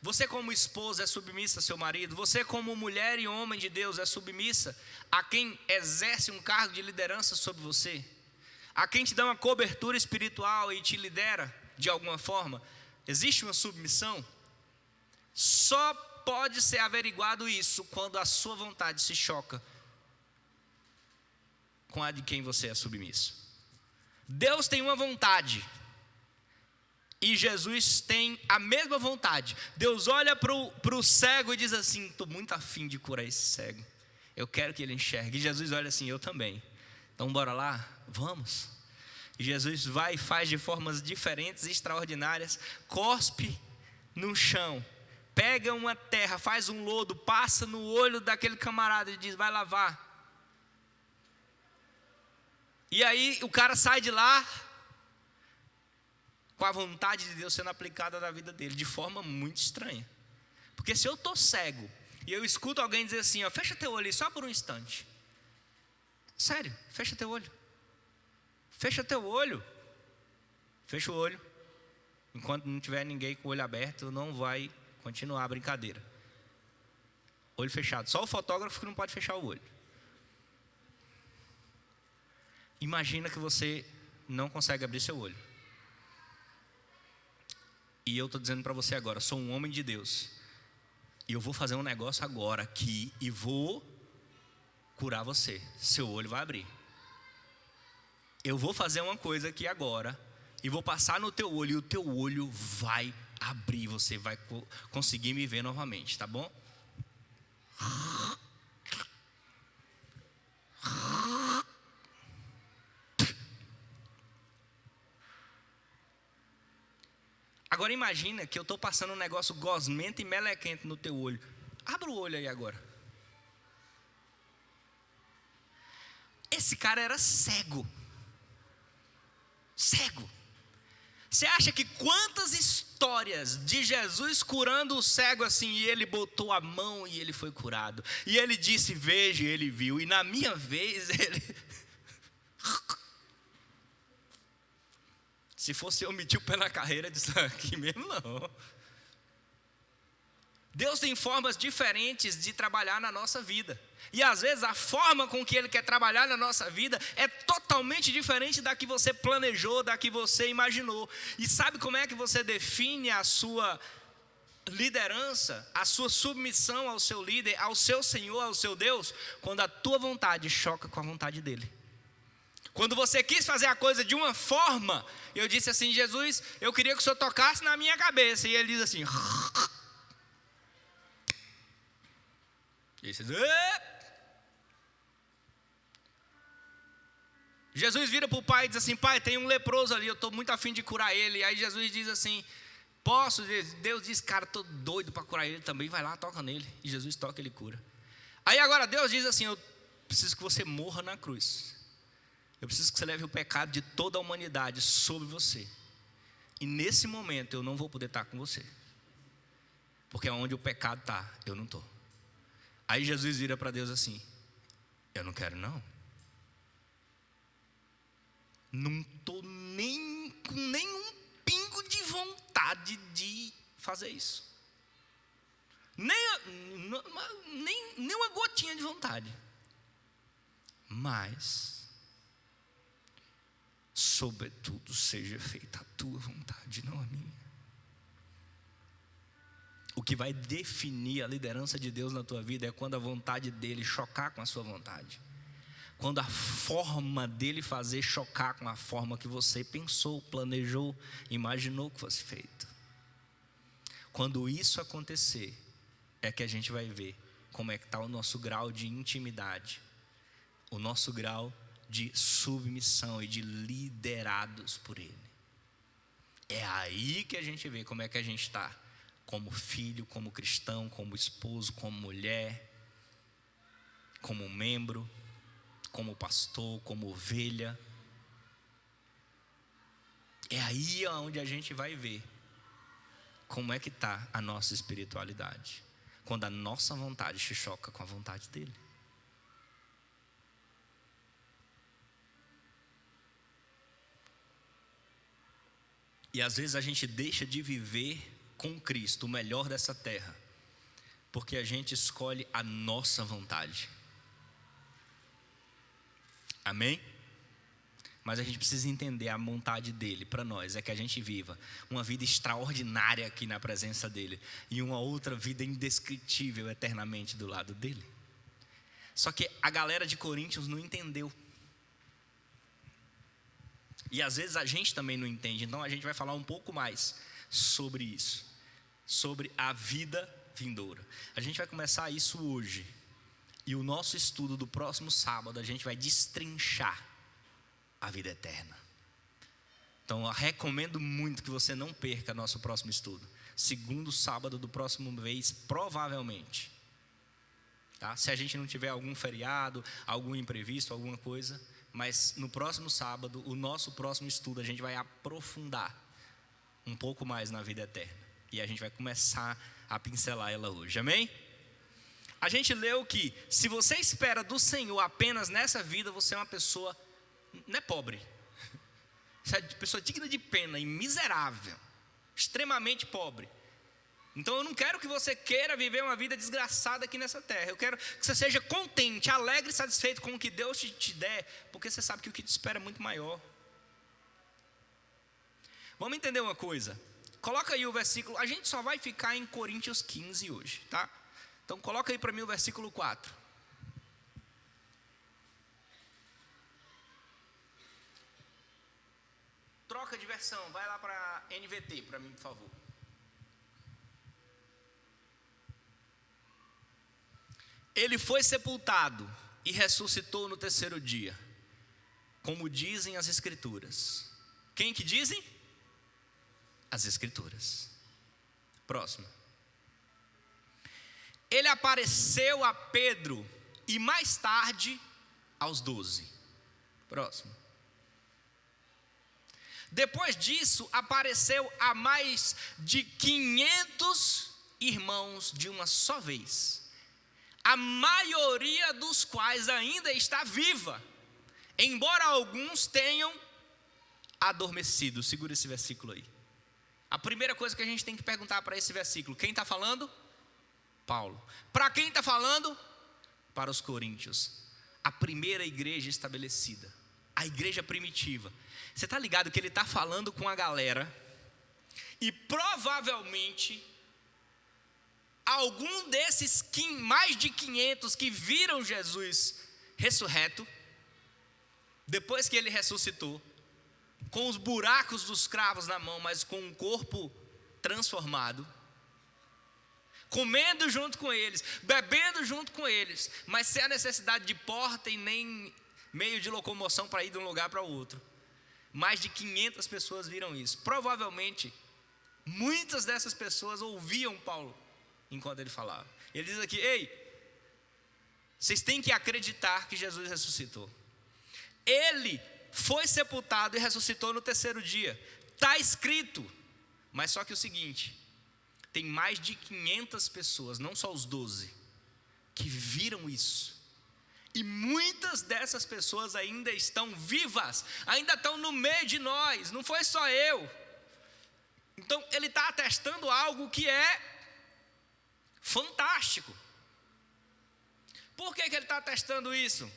Você como esposa é submissa ao seu marido? Você como mulher e homem de Deus é submissa a quem exerce um cargo de liderança sobre você? A quem te dá uma cobertura espiritual e te lidera de alguma forma? Existe uma submissão? Só pode ser averiguado isso quando a sua vontade se choca com a de quem você é submisso. Deus tem uma vontade e Jesus tem a mesma vontade. Deus olha para o cego e diz assim: estou muito afim de curar esse cego, eu quero que ele enxergue. E Jesus olha assim: eu também. Então bora lá, vamos. E Jesus vai e faz de formas diferentes e extraordinárias. Cospe no chão, pega uma terra, faz um lodo, passa no olho daquele camarada e diz: vai lavar. E aí o cara sai de lá com a vontade de Deus sendo aplicada na vida dele, de forma muito estranha. Porque se eu estou cego e eu escuto alguém dizer assim: ó, fecha teu olho aí só por um instante. Sério, fecha teu olho. Fecha teu olho. Fecha o olho. Enquanto não tiver ninguém com o olho aberto, não vai continuar a brincadeira. Olho fechado. Só o fotógrafo que não pode fechar o olho. Imagina que você não consegue abrir seu olho. E eu estou dizendo para você agora: sou um homem de Deus, e eu vou fazer um negócio agora aqui e vou curar você. Seu olho vai abrir. eu vou fazer uma coisa aqui agora, e vou passar no teu olho, e o teu olho vai abrir, você vai conseguir me ver novamente, tá bom? Agora imagina que eu estou passando um negócio gosmento e melequento no teu olho. Abra o olho aí agora. Esse cara era cego. Cego. Você acha que quantas histórias de Jesus curando o cego assim, e ele botou a mão e ele foi curado, e ele disse veja e ele viu, e na minha vez ele... Se fosse eu meter o pé na carreira disso aqui mesmo, não. Deus tem formas diferentes de trabalhar na nossa vida. E às vezes a forma com que Ele quer trabalhar na nossa vida é totalmente diferente da que você planejou, da que você imaginou. E sabe como é que você define a sua liderança, a sua submissão ao seu líder, ao seu Senhor, ao seu Deus? Quando a tua vontade choca com a vontade dEle. Quando você quis fazer a coisa de uma forma, eu disse assim, Jesus, eu queria que o Senhor tocasse na minha cabeça. E Ele diz assim... E você diz, Jesus vira para o pai e diz assim, pai, tem um leproso ali, eu estou muito afim de curar ele. E aí Jesus diz assim, posso? Deus diz, cara, estou doido para curar ele também, vai lá, toca nele. E Jesus toca, ele cura. Aí agora Deus diz assim, eu preciso que você morra na cruz. Eu preciso que você leve o pecado de toda a humanidade sobre você. E nesse momento eu não vou poder estar com você. Porque onde o pecado está, eu não estou. Aí Jesus vira para Deus assim, eu não quero não. Não estou nem com nenhum pingo de vontade de fazer isso. Nem uma gotinha de vontade. Mas, sobretudo, seja feita a tua vontade, não a minha. O que vai definir a liderança de Deus na tua vida é quando a vontade dele chocar com a sua vontade. Quando a forma dele fazer chocar com a forma que você pensou, planejou, imaginou que fosse feito. Quando isso acontecer, é que a gente vai ver como é que está o nosso grau de intimidade, o nosso grau de submissão e de liderados por Ele. É aí que a gente vê como é que a gente está, como filho, como cristão, como esposo, como mulher, como membro, como pastor, como ovelha. É aí onde a gente vai ver como é que está a nossa espiritualidade, quando a nossa vontade se choca com a vontade dele. E às vezes a gente deixa de viver com Cristo o melhor dessa terra, porque a gente escolhe a nossa vontade. Amém? Mas a gente precisa entender a vontade dele para nós, é que a gente viva uma vida extraordinária aqui na presença dele, e uma outra vida indescritível eternamente do lado dele. Só que a galera de Coríntios não entendeu. E às vezes a gente também não entende. Então a gente vai falar um pouco mais sobre isso, sobre a vida vindoura. A gente vai começar isso hoje. E o nosso estudo do próximo sábado, a gente vai destrinchar a vida eterna. Então eu recomendo muito que você não perca nosso próximo estudo. Segundo sábado do próximo mês, provavelmente. Tá? Se a gente não tiver algum feriado, algum imprevisto, alguma coisa. Mas no próximo sábado, o nosso próximo estudo, a gente vai aprofundar um pouco mais na vida eterna. E a gente vai começar a pincelar ela hoje, amém? A gente leu que se você espera do Senhor apenas nessa vida, você é uma pessoa, não é pobre. Você é uma pessoa digna de pena e miserável, extremamente pobre. Então eu não quero que você queira viver uma vida desgraçada aqui nessa terra. Eu quero que você seja contente, alegre e satisfeito com o que Deus te der, porque você sabe que o que te espera é muito maior. Vamos entender uma coisa. Coloca aí o versículo, a gente só vai ficar em Coríntios 15 hoje, tá? Então coloca aí para mim o versículo 4. troca de versão, vai lá para NVT para mim, por favor. Ele foi sepultado e ressuscitou no terceiro dia, como dizem as Escrituras. Quem que dizem? As Escrituras. Próximo. Ele apareceu a Pedro e mais tarde aos 12. Próximo. Depois disso, apareceu a mais de 500 irmãos de uma só vez, a maioria dos quais ainda está viva, embora alguns tenham adormecido. Segura esse versículo aí. A primeira coisa que a gente tem que perguntar para esse versículo: quem está falando? Paulo. Para quem está falando? Para os coríntios, a primeira igreja estabelecida, a igreja primitiva. Você está ligado que ele está falando com a galera, e provavelmente algum desses mais de 500 que viram Jesus ressurreto, depois que ele ressuscitou, com os buracos dos cravos na mão, mas com um corpo transformado, comendo junto com eles, bebendo junto com eles, mas sem a necessidade de porta e nem meio de locomoção para ir de um lugar para o outro. Mais de 500 pessoas viram isso. Provavelmente, muitas dessas pessoas ouviam Paulo enquanto ele falava. Ele diz aqui: ei, vocês têm que acreditar que Jesus ressuscitou. Ele foi sepultado e ressuscitou no terceiro dia. Está escrito. Mas só que é o seguinte: tem mais de 500 pessoas, não só os 12, que viram isso. E muitas dessas pessoas ainda estão vivas, ainda estão no meio de nós, não foi só eu. Então ele está atestando algo que é fantástico. Por que ele está atestando isso?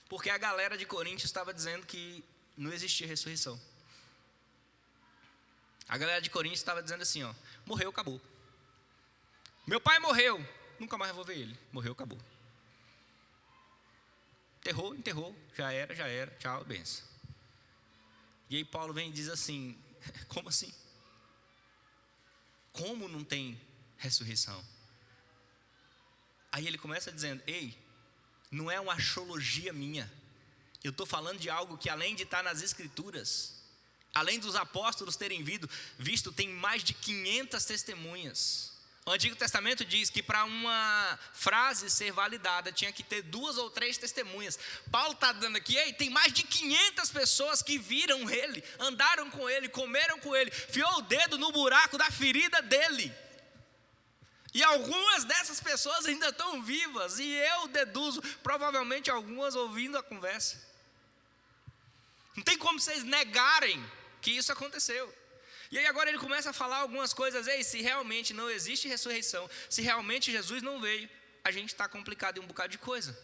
Porque a galera de Coríntios estava dizendo que não existia ressurreição. A galera de Coríntios estava dizendo assim, ó: morreu, acabou. Meu pai morreu, nunca mais vou ver ele. Morreu, acabou. Enterrou, já era, tchau, benção. E aí Paulo vem e diz assim: como assim? Como não tem ressurreição? Aí ele começa dizendo: ei, não é uma axiologia minha. Eu estou falando de algo que, além de estar nas Escrituras, além dos apóstolos terem visto, tem mais de 500 testemunhas. O Antigo Testamento diz que para uma frase ser validada tinha que ter 2 ou 3 testemunhas. Paulo está dando aqui: ei, tem mais de 500 pessoas que viram ele, andaram com ele, comeram com ele, enfiou o dedo no buraco da ferida dele. E algumas dessas pessoas ainda estão vivas, e eu deduzo, provavelmente algumas ouvindo a conversa. Não tem como vocês negarem que isso aconteceu. E aí agora ele começa a falar algumas coisas: ei, se realmente não existe ressurreição, se realmente Jesus não veio, a gente está complicado em um bocado de coisa.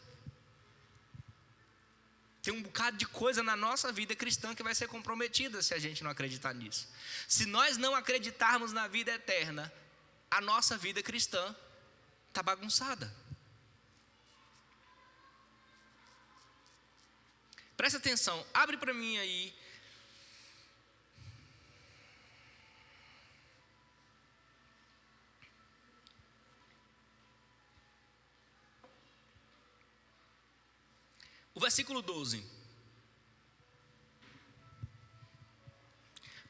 Tem um bocado de coisa na nossa vida cristã que vai ser comprometida se a gente não acreditar nisso. Se nós não acreditarmos na vida eterna, a nossa vida cristã está bagunçada. Presta atenção, abre para mim aí o versículo 12.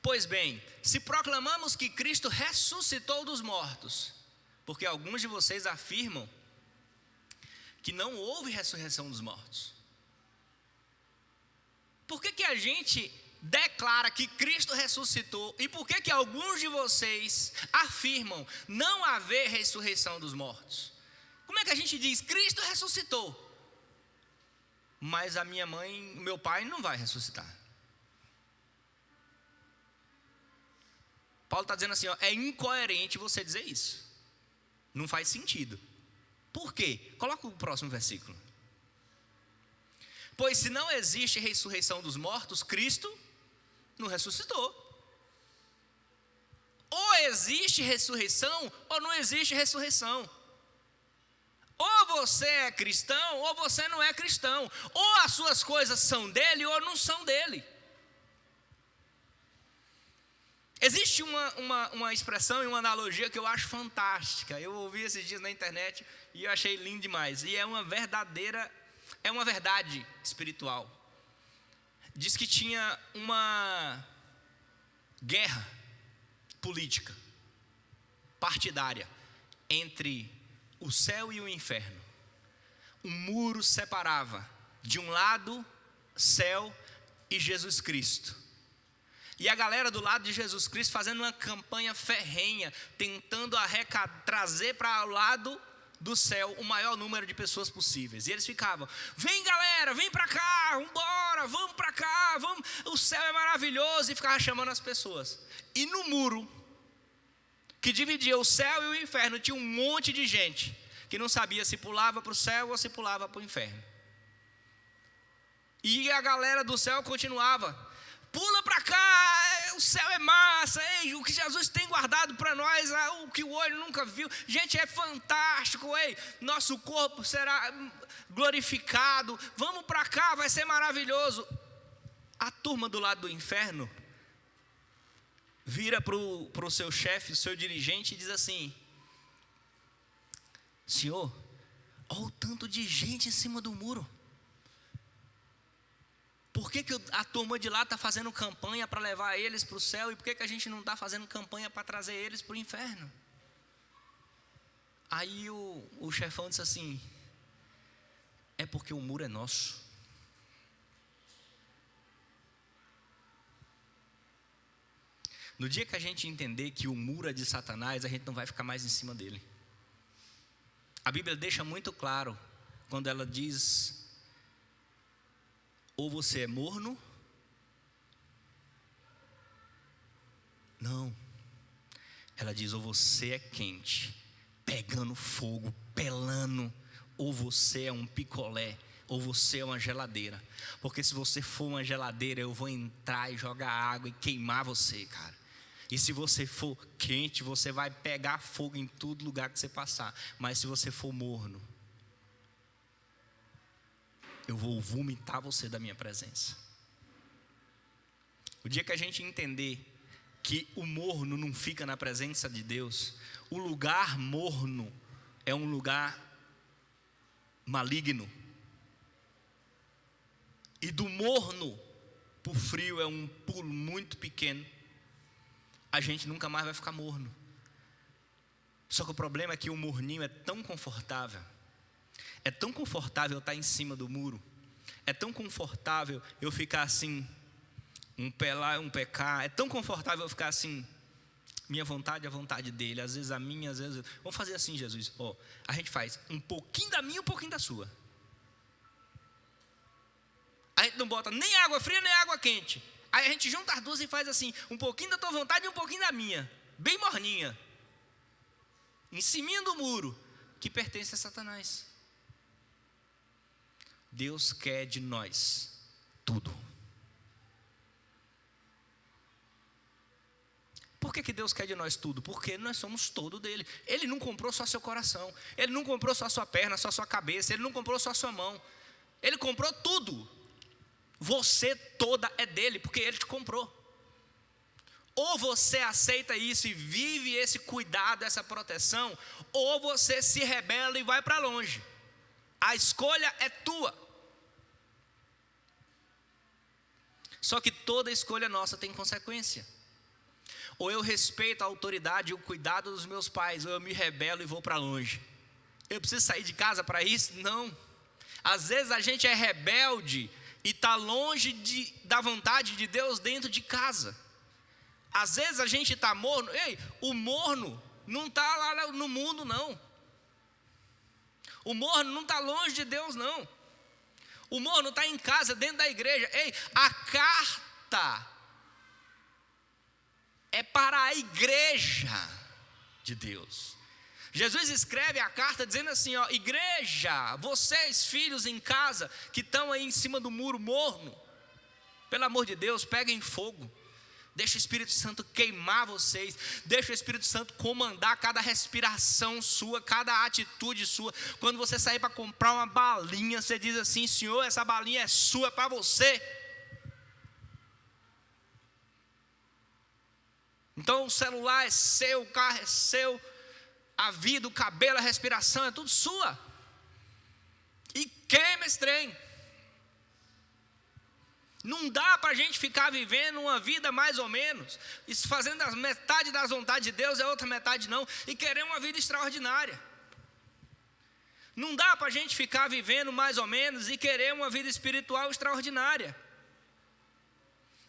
Pois bem, se proclamamos que Cristo ressuscitou dos mortos, porque alguns de vocês afirmam que não houve ressurreição dos mortos. Por que a gente declara que Cristo ressuscitou, e por que alguns de vocês afirmam não haver ressurreição dos mortos? Como é que a gente diz Cristo ressuscitou, mas a minha mãe, o meu pai não vai ressuscitar? Paulo está dizendo assim, ó: é incoerente você dizer isso. Não faz sentido. Por quê? Coloca o próximo versículo. Pois se não existe ressurreição dos mortos, Cristo não ressuscitou. Ou existe ressurreição, ou não existe ressurreição. ou você é cristão ou você não é cristão. Ou as suas coisas são dele ou não são dele. Existe uma expressão e uma analogia que eu acho fantástica. Eu ouvi esses dias na internet e eu achei lindo demais. E é uma verdade espiritual. Diz que tinha uma guerra política, partidária, entre o céu e o inferno. Um muro separava, de um lado, céu e Jesus Cristo. E a galera do lado de Jesus Cristo fazendo uma campanha ferrenha, tentando trazer para o lado do céu o maior número de pessoas possíveis. E eles ficavam: vem galera, vem para cá, vambora, vamos para cá, vamos, o céu é maravilhoso. E ficava chamando as pessoas. E no muro que dividia o céu e o inferno tinha um monte de gente que não sabia se pulava para o céu ou se pulava para o inferno. E a galera do céu continuava: pula para cá, o céu é massa, ei, o que Jesus tem guardado para nós, o que o olho nunca viu, gente, é fantástico, ei, nosso corpo será glorificado, vamos para cá, vai ser maravilhoso. A turma do lado do inferno vira para o seu chefe, o seu dirigente, e diz assim: senhor, olha o tanto de gente em cima do muro. Por que a turma de lá está fazendo campanha para levar eles para o céu? E por que a gente não está fazendo campanha para trazer eles para o inferno? Aí o chefão disse assim: é porque o muro é nosso. No dia que a gente entender que o muro é de Satanás, a gente não vai ficar mais em cima dele. A Bíblia deixa muito claro quando ela diz: ou você é morno, não, ela diz: ou você é quente, pegando fogo, pelando, ou você é um picolé, ou você é uma geladeira. Porque se você for uma geladeira, eu vou entrar e jogar água e queimar você, cara. E se você for quente, você vai pegar fogo em todo lugar que você passar. Mas se você for morno, eu vou vomitar você da minha presença. O dia que a gente entender que o morno não fica na presença de Deus, o lugar morno é um lugar maligno. E do morno para o frio é um pulo muito pequeno. A gente nunca mais vai ficar morno. Só que o problema é que o morninho é tão confortável. É tão confortável estar em cima do muro. É tão confortável eu ficar assim, um pé lá, um pé cá. É tão confortável eu ficar assim, minha vontade é a vontade dele. Às vezes a minha, às vezes... Vamos fazer assim, Jesus. A gente faz um pouquinho da minha, um pouquinho da sua. A gente não bota nem água fria, nem água quente. Aí a gente junta as duas e faz assim, um pouquinho da tua vontade e um pouquinho da minha. Bem morninha. Em cima do muro, que pertence a Satanás. Deus quer de nós tudo. Por que Deus quer de nós tudo? Porque nós somos todo dele. Ele não comprou só seu coração. Ele não comprou só sua perna, só sua cabeça. Ele não comprou só sua mão. Ele comprou tudo. Você toda é dele, porque ele te comprou. Ou você aceita isso e vive esse cuidado, essa proteção, ou você se rebela e vai para longe. A escolha é tua. Só que toda escolha nossa tem consequência. Ou eu respeito a autoridade e o cuidado dos meus pais, ou eu me rebelo e vou para longe. Eu preciso sair de casa para isso? Não. Às vezes a gente é rebelde e está longe da vontade de Deus dentro de casa. Às vezes a gente está morno. Ei, o morno não está lá no mundo, não. O morno não está longe de Deus, não. O morno está em casa, dentro da igreja. Ei, a carta é para a igreja de Deus. Jesus escreve a carta dizendo assim, igreja, vocês filhos em casa, que estão aí em cima do muro morno, pelo amor de Deus, peguem fogo. Deixa o Espírito Santo queimar vocês. Deixa o Espírito Santo comandar cada respiração sua, cada atitude sua. Quando você sair para comprar uma balinha, você diz assim: Senhor, essa balinha é sua, é para você. Então o celular é seu, o carro é seu, a vida, o cabelo, a respiração é tudo sua. E queima esse trem. Não dá para a gente ficar vivendo uma vida mais ou menos, isso fazendo a metade das vontades de Deus, é outra metade não, e querer uma vida extraordinária. Não dá para a gente ficar vivendo mais ou menos e querer uma vida espiritual extraordinária.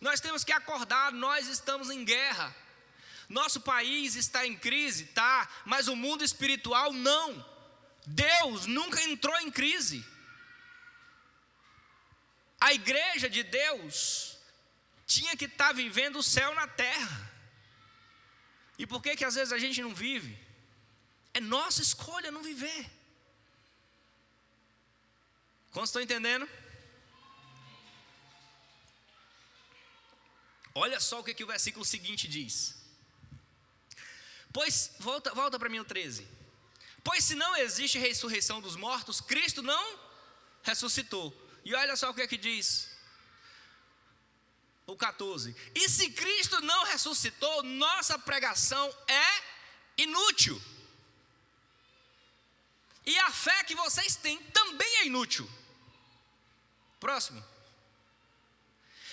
Nós temos que acordar, nós estamos em guerra. Nosso país está em crise, tá, mas o mundo espiritual não. Deus nunca entrou em crise. A igreja de Deus tinha que estar vivendo o céu na terra. E por que às vezes a gente não vive? É nossa escolha não viver. Quantos estão entendendo? Olha só o que o versículo seguinte diz. Pois, volta para mim o 13. Pois se não existe ressurreição dos mortos, Cristo não ressuscitou. E olha só o que diz o 14. E se Cristo não ressuscitou, nossa pregação é inútil. E a fé que vocês têm também é inútil. Próximo.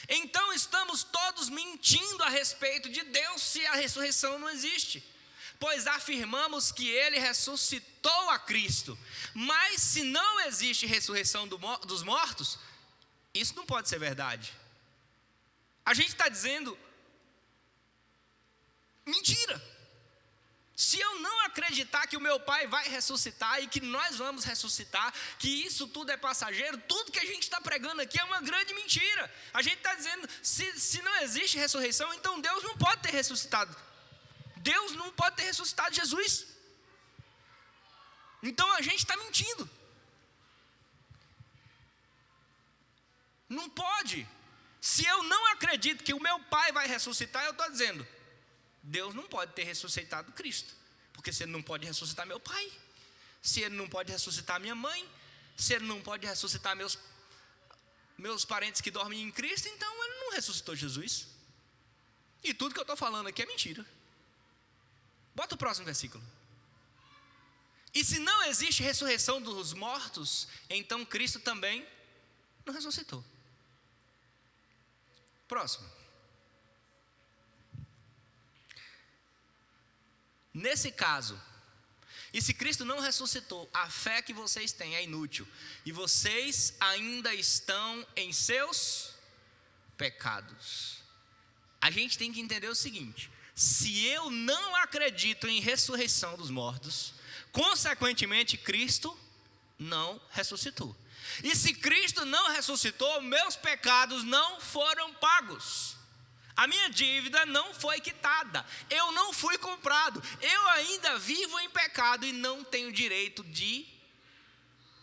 Então estamos todos mentindo a respeito de Deus se a ressurreição não existe. Pois afirmamos que Ele ressuscitou a Cristo. Mas se não existe ressurreição dos mortos, isso não pode ser verdade. A gente está dizendo mentira. Se eu não acreditar que o meu Pai vai ressuscitar e que nós vamos ressuscitar, que isso tudo é passageiro, tudo que a gente está pregando aqui é uma grande mentira. A gente está dizendo, se não existe ressurreição, então Deus não pode ter ressuscitado. Deus não pode ter ressuscitado Jesus. Então a gente está mentindo. Não pode. Se eu não acredito que o meu Pai vai ressuscitar, eu estou dizendo, Deus não pode ter ressuscitado Cristo. Porque se Ele não pode ressuscitar meu pai, se Ele não pode ressuscitar minha mãe, se Ele não pode ressuscitar meus parentes que dormem em Cristo, então Ele não ressuscitou Jesus. E tudo que eu estou falando aqui é mentira. Bota o próximo versículo. E se não existe ressurreição dos mortos, então Cristo também não ressuscitou. Próximo. Nesse caso, e se Cristo não ressuscitou, a fé que vocês têm é inútil, e vocês ainda estão em seus pecados. A gente tem que entender o seguinte: se eu não acredito em ressurreição dos mortos, consequentemente Cristo não ressuscitou. E se Cristo não ressuscitou, meus pecados não foram pagos. A minha dívida não foi quitada. Eu não fui comprado. Eu ainda vivo em pecado e não tenho direito de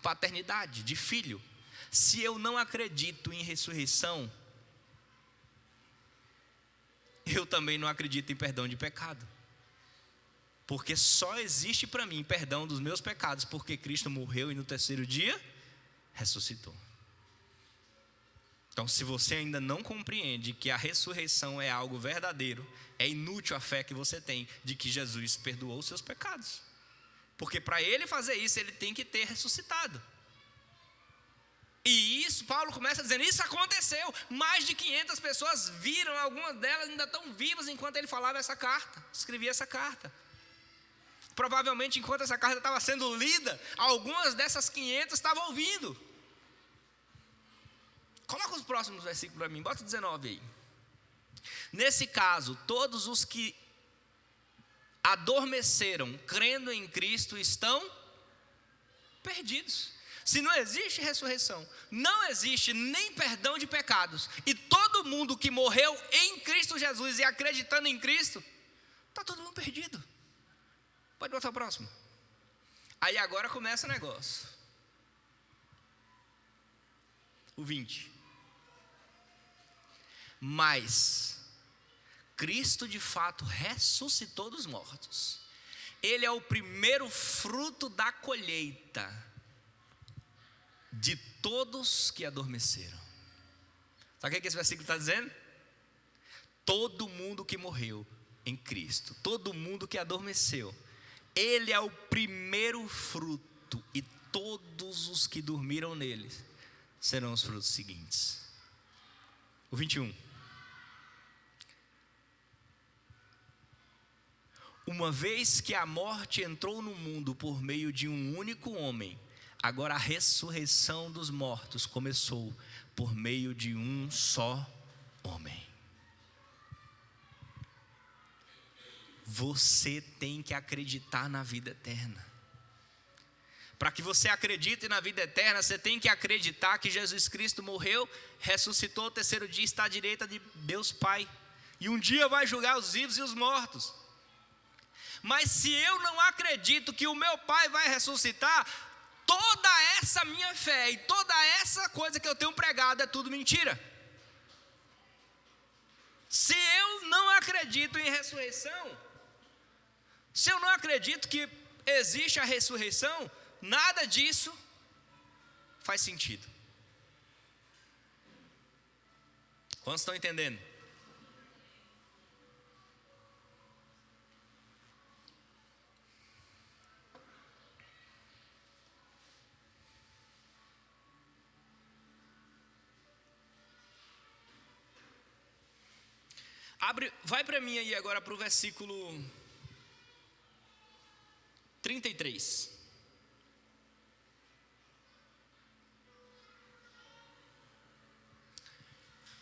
paternidade, de filho. Se eu não acredito em ressurreição, eu também não acredito em perdão de pecado. Porque só existe para mim perdão dos meus pecados, porque Cristo morreu e no terceiro dia ressuscitou. Então, se você ainda não compreende que a ressurreição é algo verdadeiro, é inútil a fé que você tem de que Jesus perdoou os seus pecados. Porque para Ele fazer isso, Ele tem que ter ressuscitado. E isso, Paulo começa dizendo, isso aconteceu. Mais de 500 pessoas viram, algumas delas ainda estão vivas enquanto ele falava essa carta, escrevia essa carta. Provavelmente enquanto essa carta estava sendo lida, algumas dessas 500 estavam ouvindo. Coloca os próximos versículos para mim, bota 19 aí. Nesse caso, todos os que adormeceram crendo em Cristo estão perdidos. Se não existe ressurreição, não existe nem perdão de pecados, e todo mundo que morreu em Cristo Jesus e acreditando em Cristo, está todo mundo perdido. Pode botar o próximo. Aí agora começa o negócio. O 20. Mas, Cristo de fato ressuscitou dos mortos. Ele é o primeiro fruto da colheita de todos que adormeceram. Sabe o que esse versículo está dizendo? Todo mundo que morreu em Cristo, todo mundo que adormeceu, Ele é o primeiro fruto, e todos os que dormiram nele serão os frutos seguintes. O 21. Uma vez que a morte entrou no mundo por meio de um único homem, agora a ressurreição dos mortos começou por meio de um só homem. Você tem que acreditar na vida eterna. Para que você acredite na vida eterna, você tem que acreditar que Jesus Cristo morreu, ressuscitou ao terceiro dia, está à direita de Deus Pai, e um dia vai julgar os vivos e os mortos. Mas se eu não acredito que o meu Pai vai ressuscitar, toda essa minha fé e toda essa coisa que eu tenho pregado é tudo mentira. Se eu não acredito em ressurreição, se eu não acredito que existe a ressurreição, nada disso faz sentido. Quantos estão entendendo? Vai para mim aí agora para o versículo 33.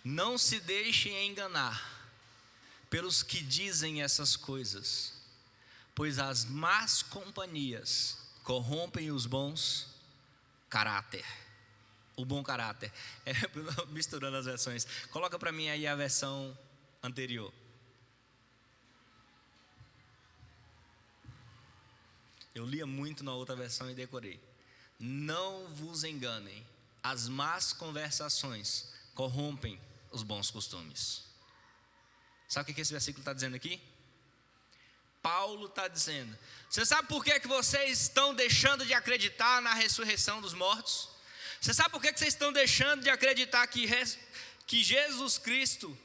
Não se deixem enganar pelos que dizem essas coisas, pois as más companhias corrompem os bons caráter. O bom caráter. Misturando as versões. Coloca para mim aí a versão anterior. Eu lia muito na outra versão e decorei. Não vos enganem, as más conversações corrompem os bons costumes. Sabe o que esse versículo está dizendo aqui? Paulo está dizendo: você sabe por que vocês estão deixando de acreditar na ressurreição dos mortos? Você sabe por que vocês estão deixando de acreditar que Jesus Cristo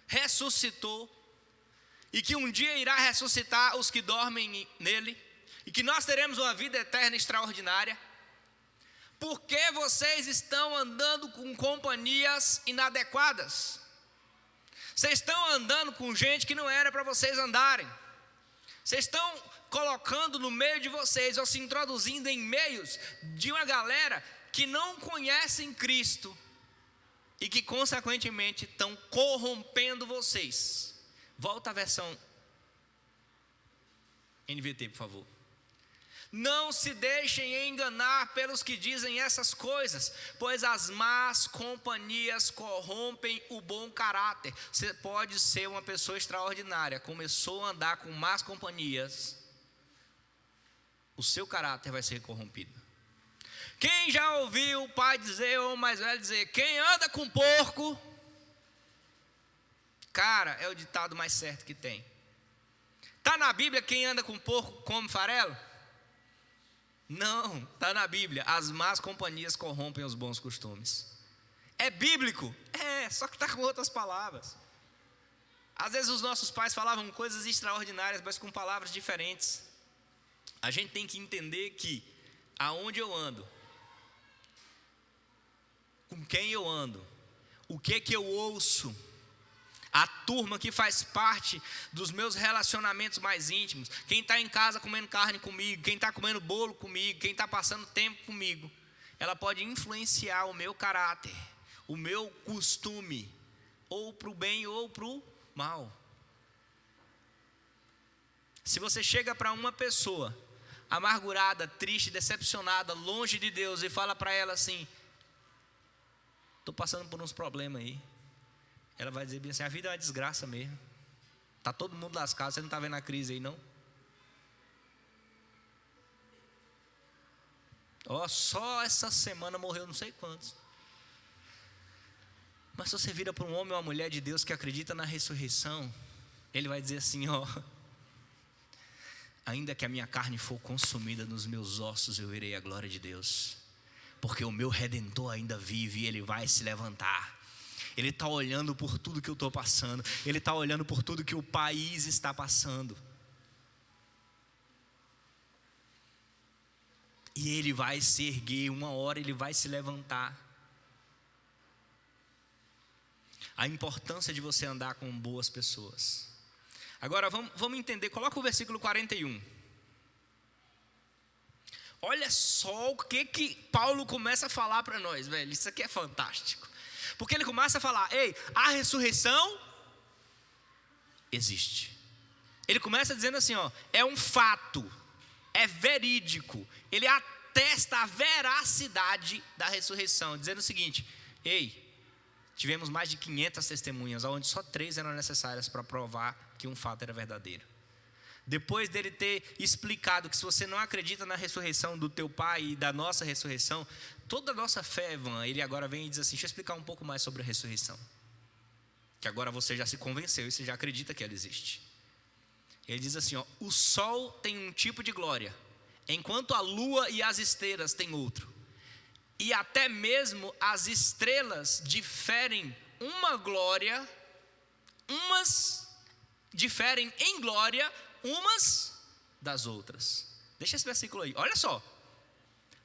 ressuscitou e que um dia irá ressuscitar os que dormem nele e que nós teremos uma vida eterna extraordinária? Por que vocês estão andando com companhias inadequadas? Vocês estão andando com gente que não era para vocês andarem. Vocês estão colocando no meio de vocês, ou se introduzindo em meios de uma galera que não conhecem Cristo e que consequentemente estão corrompendo vocês. Volta à versão NVT, por favor. Não se deixem enganar pelos que dizem essas coisas, pois as más companhias corrompem o bom caráter. Você pode ser uma pessoa extraordinária, começou a andar com más companhias, o seu caráter vai ser corrompido. Quem já ouviu o pai dizer, ou o mais velho dizer, quem anda com porco, cara, é o ditado mais certo que tem. Está na Bíblia quem anda com porco come farelo? Não, está na Bíblia. As más companhias corrompem os bons costumes. É bíblico? É, só que está com outras palavras. Às vezes os nossos pais falavam coisas extraordinárias, mas com palavras diferentes. A gente tem que entender que aonde eu ando, com quem eu ando, o que eu ouço, a turma que faz parte dos meus relacionamentos mais íntimos, quem está em casa comendo carne comigo, quem está comendo bolo comigo, quem está passando tempo comigo, ela pode influenciar o meu caráter, o meu costume, ou para o bem ou para o mal. Se você chega para uma pessoa amargurada, triste, decepcionada, longe de Deus, e fala para ela assim: estou passando por uns problemas aí. Ela vai dizer bem assim: a vida é uma desgraça mesmo. Está todo mundo lascado, você não está vendo a crise aí não? Só essa semana morreu não sei quantos. Mas se você vira para um homem ou uma mulher de Deus que acredita na ressurreição, Ele vai dizer assim, ó: ainda que a minha carne for consumida, nos meus ossos eu verei a glória de Deus, porque o meu Redentor ainda vive e Ele vai se levantar. Ele está olhando por tudo que eu estou passando, Ele está olhando por tudo que o país está passando, e Ele vai se erguer, uma hora Ele vai se levantar. A importância de você andar com boas pessoas. Agora vamos entender, coloca o versículo 41. Olha só o que Paulo começa a falar para nós, velho. Isso aqui é fantástico. Porque ele começa a falar: ei, a ressurreição existe. Ele começa dizendo assim, ó: é um fato, é verídico. Ele atesta a veracidade da ressurreição, dizendo o seguinte: ei, tivemos mais de 500 testemunhas, onde só 3 eram necessárias para provar que um fato era verdadeiro. Depois dele ter explicado que se você não acredita na ressurreição do teu pai e da nossa ressurreição, toda a nossa fé é vã. Ele agora vem e diz assim: deixa eu explicar um pouco mais sobre a ressurreição, que agora você já se convenceu e você já acredita que ela existe. Ele diz assim, ó: o sol tem um tipo de glória, enquanto a lua e as estrelas têm outro. E até mesmo as estrelas diferem diferem em glória umas das outras. Deixa esse versículo aí, olha só.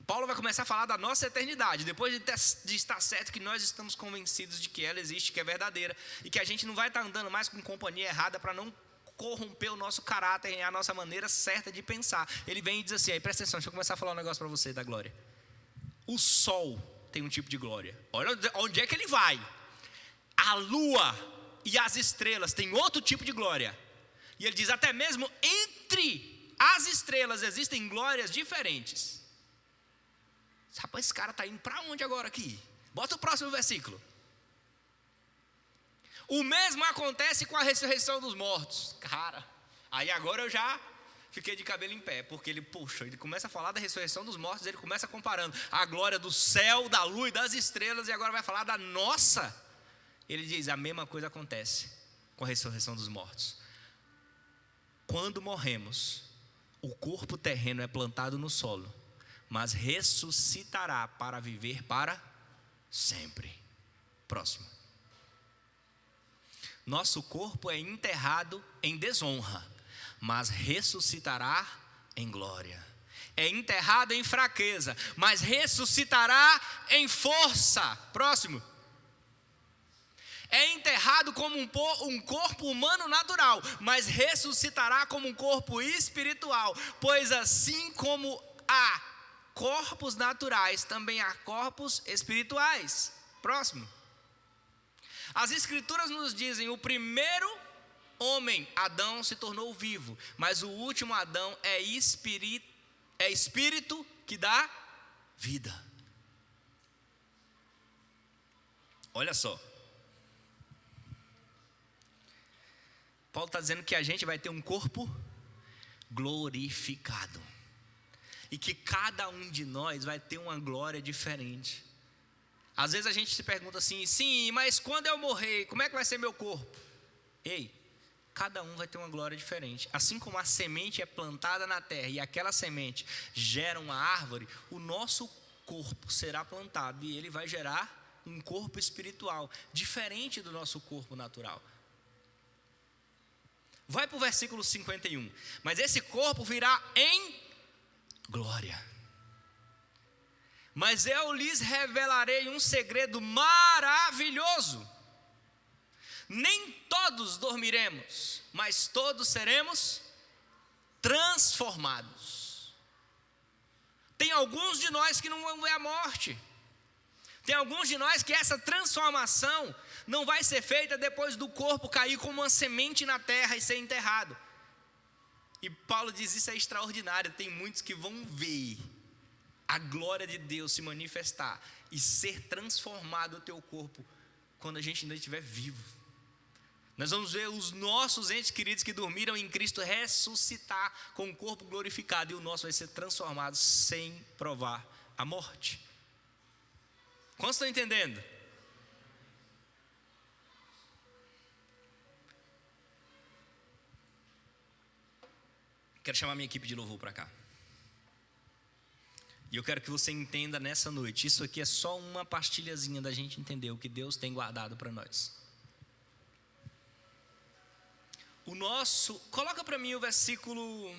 Paulo vai começar a falar da nossa eternidade, depois de estar certo que nós estamos convencidos de que ela existe, que é verdadeira, e que a gente não vai estar andando mais com companhia errada para não corromper o nosso caráter e a nossa maneira certa de pensar. Ele vem e diz assim, aí presta atenção, deixa eu começar a falar um negócio para você da glória. O sol tem um tipo de glória. Olha onde é que ele vai. A lua e as estrelas têm outro tipo de glória. E ele diz, até mesmo entre as estrelas existem glórias diferentes. Rapaz, esse cara está indo para onde agora aqui? Bota o próximo versículo. O mesmo acontece com a ressurreição dos mortos. Cara, aí agora eu já fiquei de cabelo em pé, porque ele começa a falar da ressurreição dos mortos, ele começa comparando a glória do céu, da lua e das estrelas, e agora vai falar da nossa. Ele diz, a mesma coisa acontece com a ressurreição dos mortos. Quando morremos, o corpo terreno é plantado no solo, mas ressuscitará para viver para sempre. Próximo. Nosso corpo é enterrado em desonra, mas ressuscitará em glória. É enterrado em fraqueza, mas ressuscitará em força. Próximo. É enterrado como um corpo humano natural, mas ressuscitará como um corpo espiritual. Pois assim como há corpos naturais, também há corpos espirituais. Próximo. As escrituras nos dizem, o primeiro homem, Adão, se tornou vivo, mas o último Adão é espírito que dá vida. Olha só. Paulo está dizendo que a gente vai ter um corpo glorificado. E que cada um de nós vai ter uma glória diferente. Às vezes a gente se pergunta assim, sim, mas quando eu morrer, como é que vai ser meu corpo? Ei, cada um vai ter uma glória diferente. Assim como a semente é plantada na terra e aquela semente gera uma árvore, o nosso corpo será plantado e ele vai gerar um corpo espiritual, diferente do nosso corpo natural. Vai para o versículo 51. Mas esse corpo virá em glória. Mas eu lhes revelarei um segredo maravilhoso. Nem todos dormiremos, mas todos seremos transformados. Tem alguns de nós que não vão ver a morte. Tem alguns de nós que essa transformação não vai ser feita depois do corpo cair como uma semente na terra e ser enterrado. E Paulo diz, isso é extraordinário. Tem muitos que vão ver a glória de Deus se manifestar e ser transformado o teu corpo quando a gente ainda estiver vivo. Nós vamos ver os nossos entes queridos que dormiram em Cristo ressuscitar com o corpo glorificado, e o nosso vai ser transformado sem provar a morte. Quantos estão entendendo? Quero chamar minha equipe de louvor para cá. E eu quero que você entenda nessa noite, isso aqui é só uma pastilhazinha da gente entender o que Deus tem guardado para nós. Coloca para mim o versículo...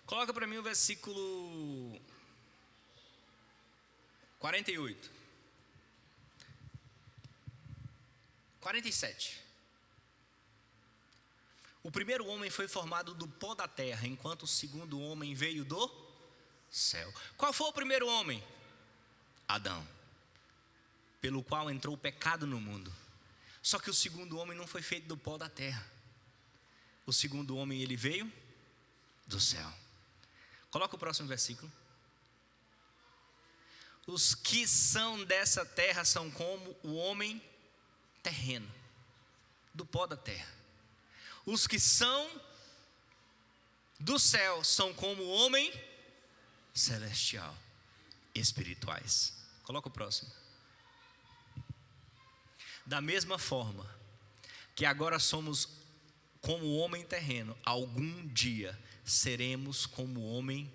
Coloca para mim o versículo 48. 47. O primeiro homem foi formado do pó da terra, enquanto o segundo homem veio do céu. Qual foi o primeiro homem? Adão. Pelo qual entrou o pecado no mundo. Só que o segundo homem não foi feito do pó da terra. O segundo homem, ele veio do céu. Coloca o próximo versículo. Os que são dessa terra são como o homem terreno, do pó da terra. Os que são do céu são como o homem celestial, espirituais. Coloca o próximo. Da mesma forma que agora somos como o homem terreno, algum dia seremos como o homem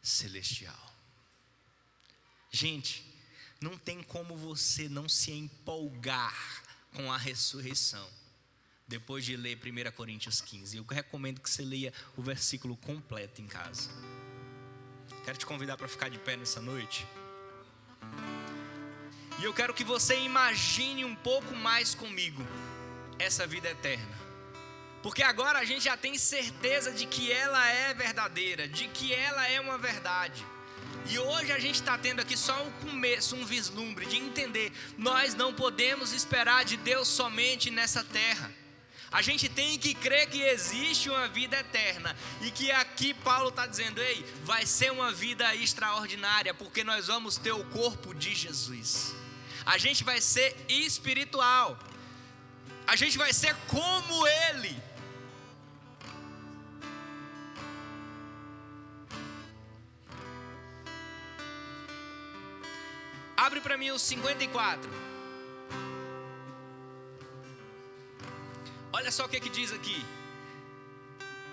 celestial. Gente, não tem como você não se empolgar com a ressurreição depois de ler 1 Coríntios 15. Eu recomendo que você leia o versículo completo em casa. Quero te convidar para ficar de pé nessa noite. E eu quero que você imagine um pouco mais comigo essa vida eterna. Porque agora a gente já tem certeza de que ela é verdadeira, de que ela é uma verdade. E hoje a gente está tendo aqui só um começo, um vislumbre de entender. Nós não podemos esperar de Deus somente nessa terra. A gente tem que crer que existe uma vida eterna. E que aqui Paulo está dizendo, ei, vai ser uma vida extraordinária, porque nós vamos ter o corpo de Jesus. A gente vai ser espiritual. A gente vai ser como Ele. Abre para mim o 54. Olha só o que diz aqui.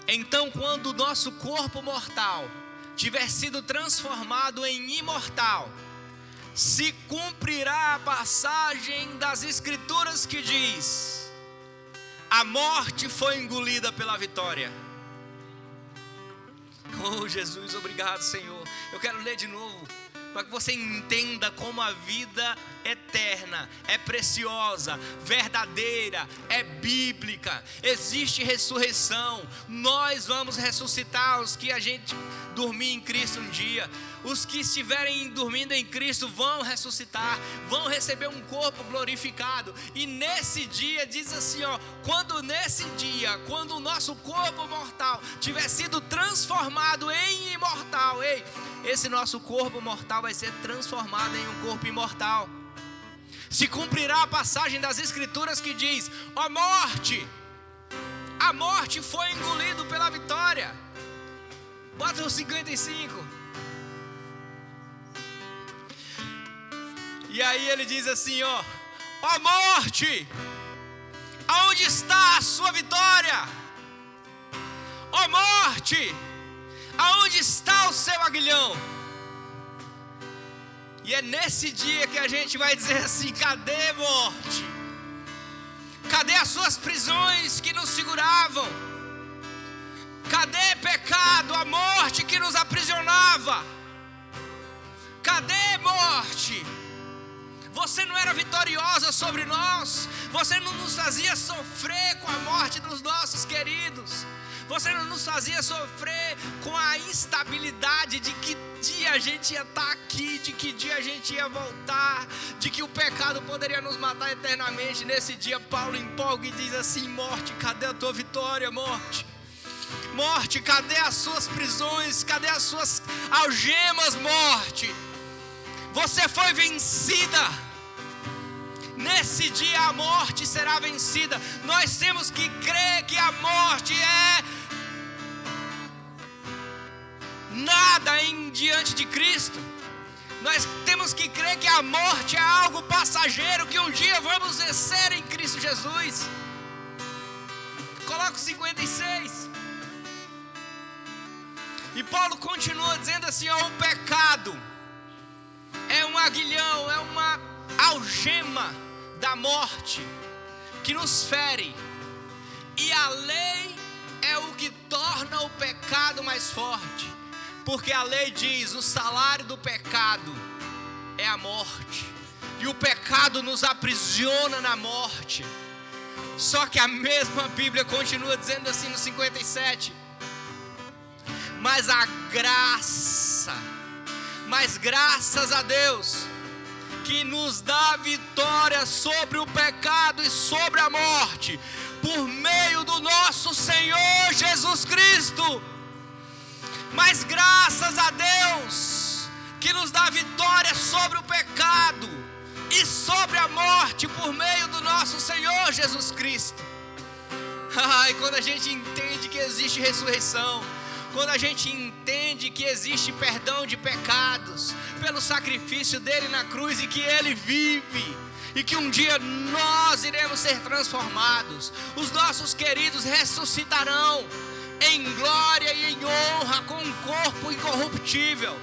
Então, quando o nosso corpo mortal tiver sido transformado em imortal, se cumprirá a passagem das Escrituras que diz: a morte foi engolida pela vitória. Oh Jesus, obrigado Senhor. Eu quero ler de novo, para que você entenda como a vida eterna é preciosa, verdadeira, é bíblica. Existe ressurreição. Nós vamos ressuscitar os que a gente dormir em Cristo um dia. Os que estiverem dormindo em Cristo vão ressuscitar, vão receber um corpo glorificado. E nesse dia, diz assim, ó, quando o nosso corpo mortal tiver sido transformado em imortal, ei, esse nosso corpo mortal vai ser transformado em um corpo imortal. Se cumprirá a passagem das Escrituras que diz: ó morte, a morte foi engolida pela vitória. Bota o 55. E aí ele diz assim, ó morte, aonde está a sua vitória? Ó morte, aonde está o seu aguilhão? E é nesse dia que a gente vai dizer assim: cadê morte? Cadê as suas prisões que nos seguravam? Cadê pecado, a morte que nos aprisionava? Cadê morte? Você não era vitoriosa sobre nós. Você não nos fazia sofrer com a morte dos nossos queridos. Você não nos fazia sofrer com a instabilidade de que dia a gente ia estar aqui, de que dia a gente ia voltar, de que o pecado poderia nos matar eternamente. Nesse dia Paulo empolga e diz assim: morte, cadê a tua vitória, morte? Morte, cadê as suas prisões? Cadê as suas algemas, morte? Você foi vencida. Nesse dia a morte será vencida. Nós temos que crer que a morte é nada em diante de Cristo. Nós temos que crer que a morte é algo passageiro, que um dia vamos vencer em Cristo Jesus. Coloca o 56. E Paulo continua dizendo assim: ó, o pecado é um aguilhão, é uma algema da morte que nos fere, e a lei é o que torna o pecado mais forte, porque a lei diz: o salário do pecado é a morte, e o pecado nos aprisiona na morte. Só que a mesma Bíblia continua dizendo assim no 57: mas graças a Deus, que nos dá vitória sobre o pecado e sobre a morte, por meio do nosso Senhor Jesus Cristo. Mas graças a Deus, que nos dá vitória sobre o pecado e sobre a morte, por meio do nosso Senhor Jesus Cristo. E quando a gente entende que existe ressurreição, quando a gente entende que existe perdão de pecados pelo sacrifício dele na cruz, e que ele vive, e que um dia nós iremos ser transformados, os nossos queridos ressuscitarão em glória e em honra, com um corpo incorruptível.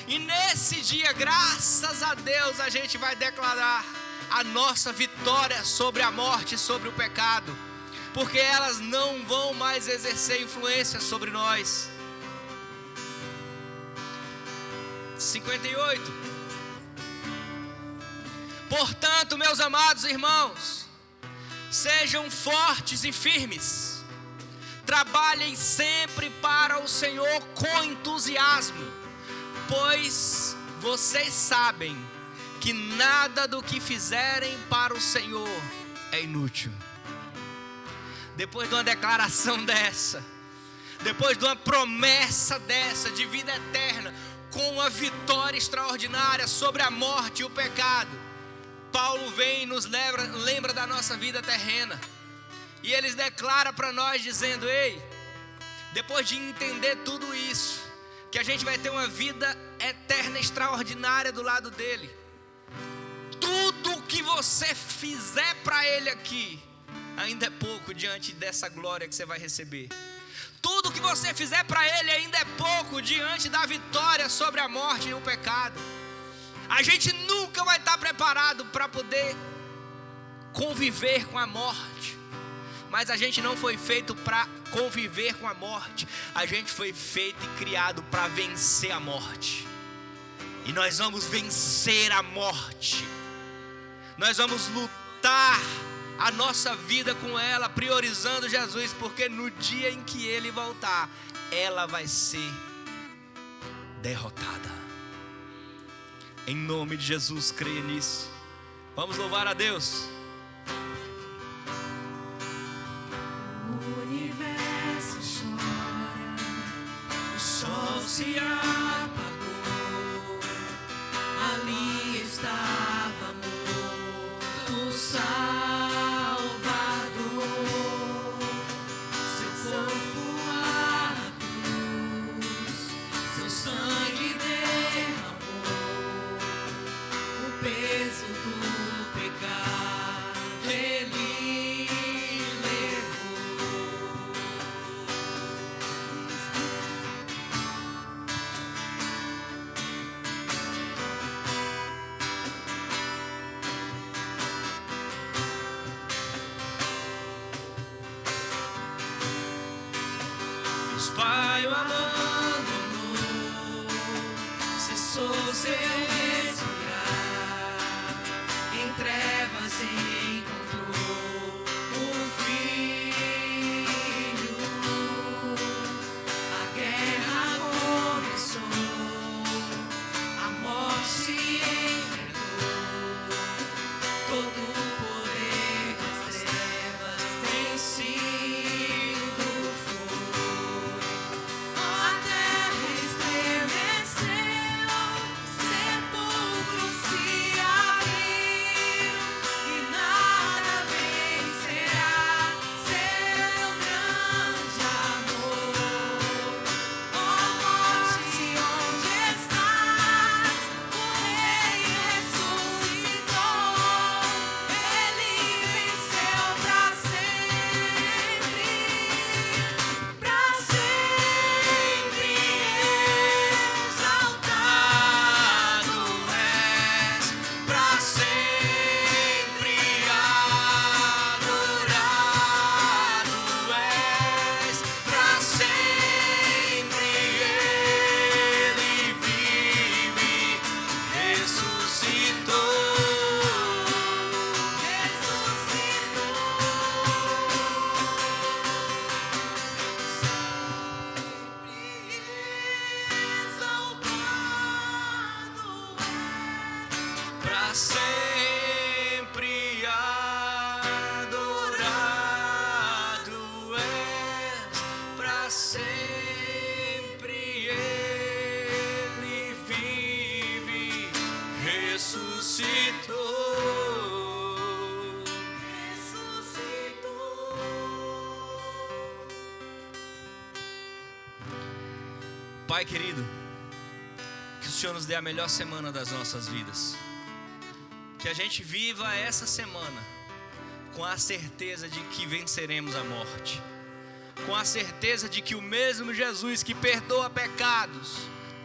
E nesse dia, graças a Deus, a gente vai declarar a nossa vitória sobre a morte e sobre o pecado, porque elas não vão mais exercer influência sobre nós. 58. Portanto, meus amados irmãos, sejam fortes e firmes, trabalhem sempre para o Senhor com entusiasmo, pois vocês sabem que nada do que fizerem para o Senhor é inútil. Depois de uma declaração dessa, depois de uma promessa dessa de vida eterna, com uma vitória extraordinária sobre a morte e o pecado, Paulo vem e nos lembra da nossa vida terrena. E ele declara para nós dizendo: ei, depois de entender tudo isso, que a gente vai ter uma vida eterna extraordinária do lado dele, tudo que você fizer para ele aqui ainda é pouco diante dessa glória que você vai receber. Tudo que você fizer para ele ainda é pouco diante da vitória sobre a morte e o pecado. A gente nunca vai estar preparado para poder conviver com a morte, mas a gente não foi feito para conviver com a morte. A gente foi feito e criado para vencer a morte. E nós vamos vencer a morte. Nós vamos lutar a nossa vida com ela, priorizando Jesus, porque no dia em que ele voltar, ela vai ser derrotada. Em nome de Jesus, creia nisso. Vamos louvar a Deus. O universo chora, o sol se apagou, ali estávamos, o Salvador, seu corpo a cruz, seu sangue derramou, o peso do pecado ele Pai o abandonou, cessou seu respirar, em trevas encontrou o Filho. A guerra começou, a morte enfrentou, todo o poder das trevas vencido foi. A terra estremeceu, Pai querido, que o Senhor nos dê a melhor semana das nossas vidas. Que a gente viva essa semana com a certeza de que venceremos a morte. Com a certeza de que o mesmo Jesus que perdoa pecados,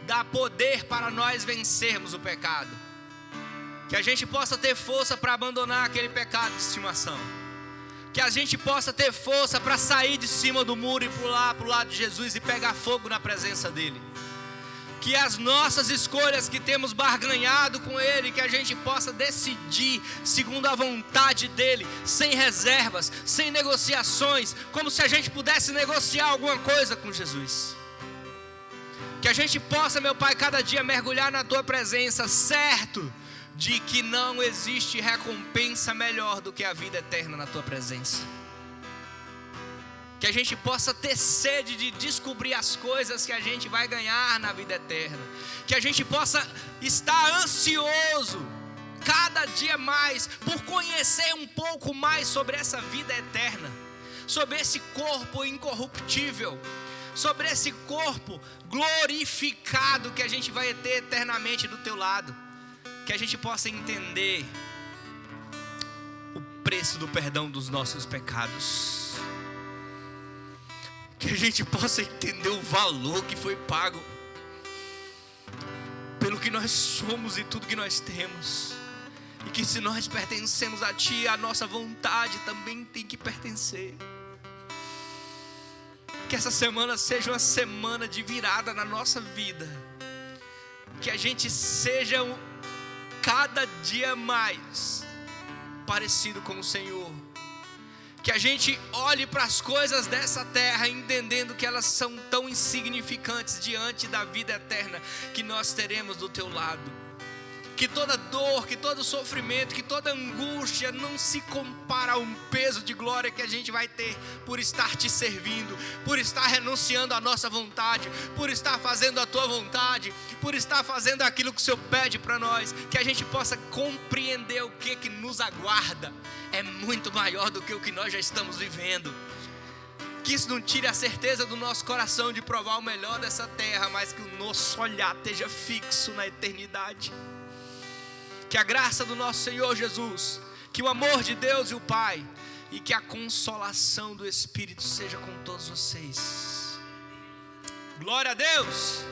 dá poder para nós vencermos o pecado. Que a gente possa ter força para abandonar aquele pecado de estimação. Que a gente possa ter força para sair de cima do muro e pular para o lado de Jesus e pegar fogo na presença dele. Que as nossas escolhas que temos barganhado com ele, que a gente possa decidir segundo a vontade dele, sem reservas, sem negociações, como se a gente pudesse negociar alguma coisa com Jesus. Que a gente possa, meu Pai, cada dia mergulhar na tua presença, certo de que não existe recompensa melhor do que a vida eterna na tua presença. Que a gente possa ter sede de descobrir as coisas que a gente vai ganhar na vida eterna. Que a gente possa estar ansioso cada dia mais por conhecer um pouco mais sobre essa vida eterna, sobre esse corpo incorruptível, sobre esse corpo glorificado que a gente vai ter eternamente do teu lado. Que a gente possa entender o preço do perdão dos nossos pecados. Que a gente possa entender o valor que foi pago pelo que nós somos e tudo que nós temos. E que se nós pertencemos a Ti, a nossa vontade também tem que pertencer. Que essa semana seja uma semana de virada na nossa vida. Que a gente seja cada dia mais parecido com o Senhor. Que a gente olhe para as coisas dessa terra entendendo que elas são tão insignificantes diante da vida eterna que nós teremos do teu lado. Que toda dor, que todo sofrimento, que toda angústia não se compara a um peso de glória que a gente vai ter por estar te servindo, por estar renunciando à nossa vontade, por estar fazendo a tua vontade, por estar fazendo aquilo que o Senhor pede para nós. Que a gente possa compreender o que nos aguarda. É muito maior do que o que nós já estamos vivendo. Que isso não tire a certeza do nosso coração de provar o melhor dessa terra, mas que o nosso olhar esteja fixo na eternidade. Que a graça do nosso Senhor Jesus, que o amor de Deus e o Pai, e que a consolação do Espírito seja com todos vocês. Glória a Deus!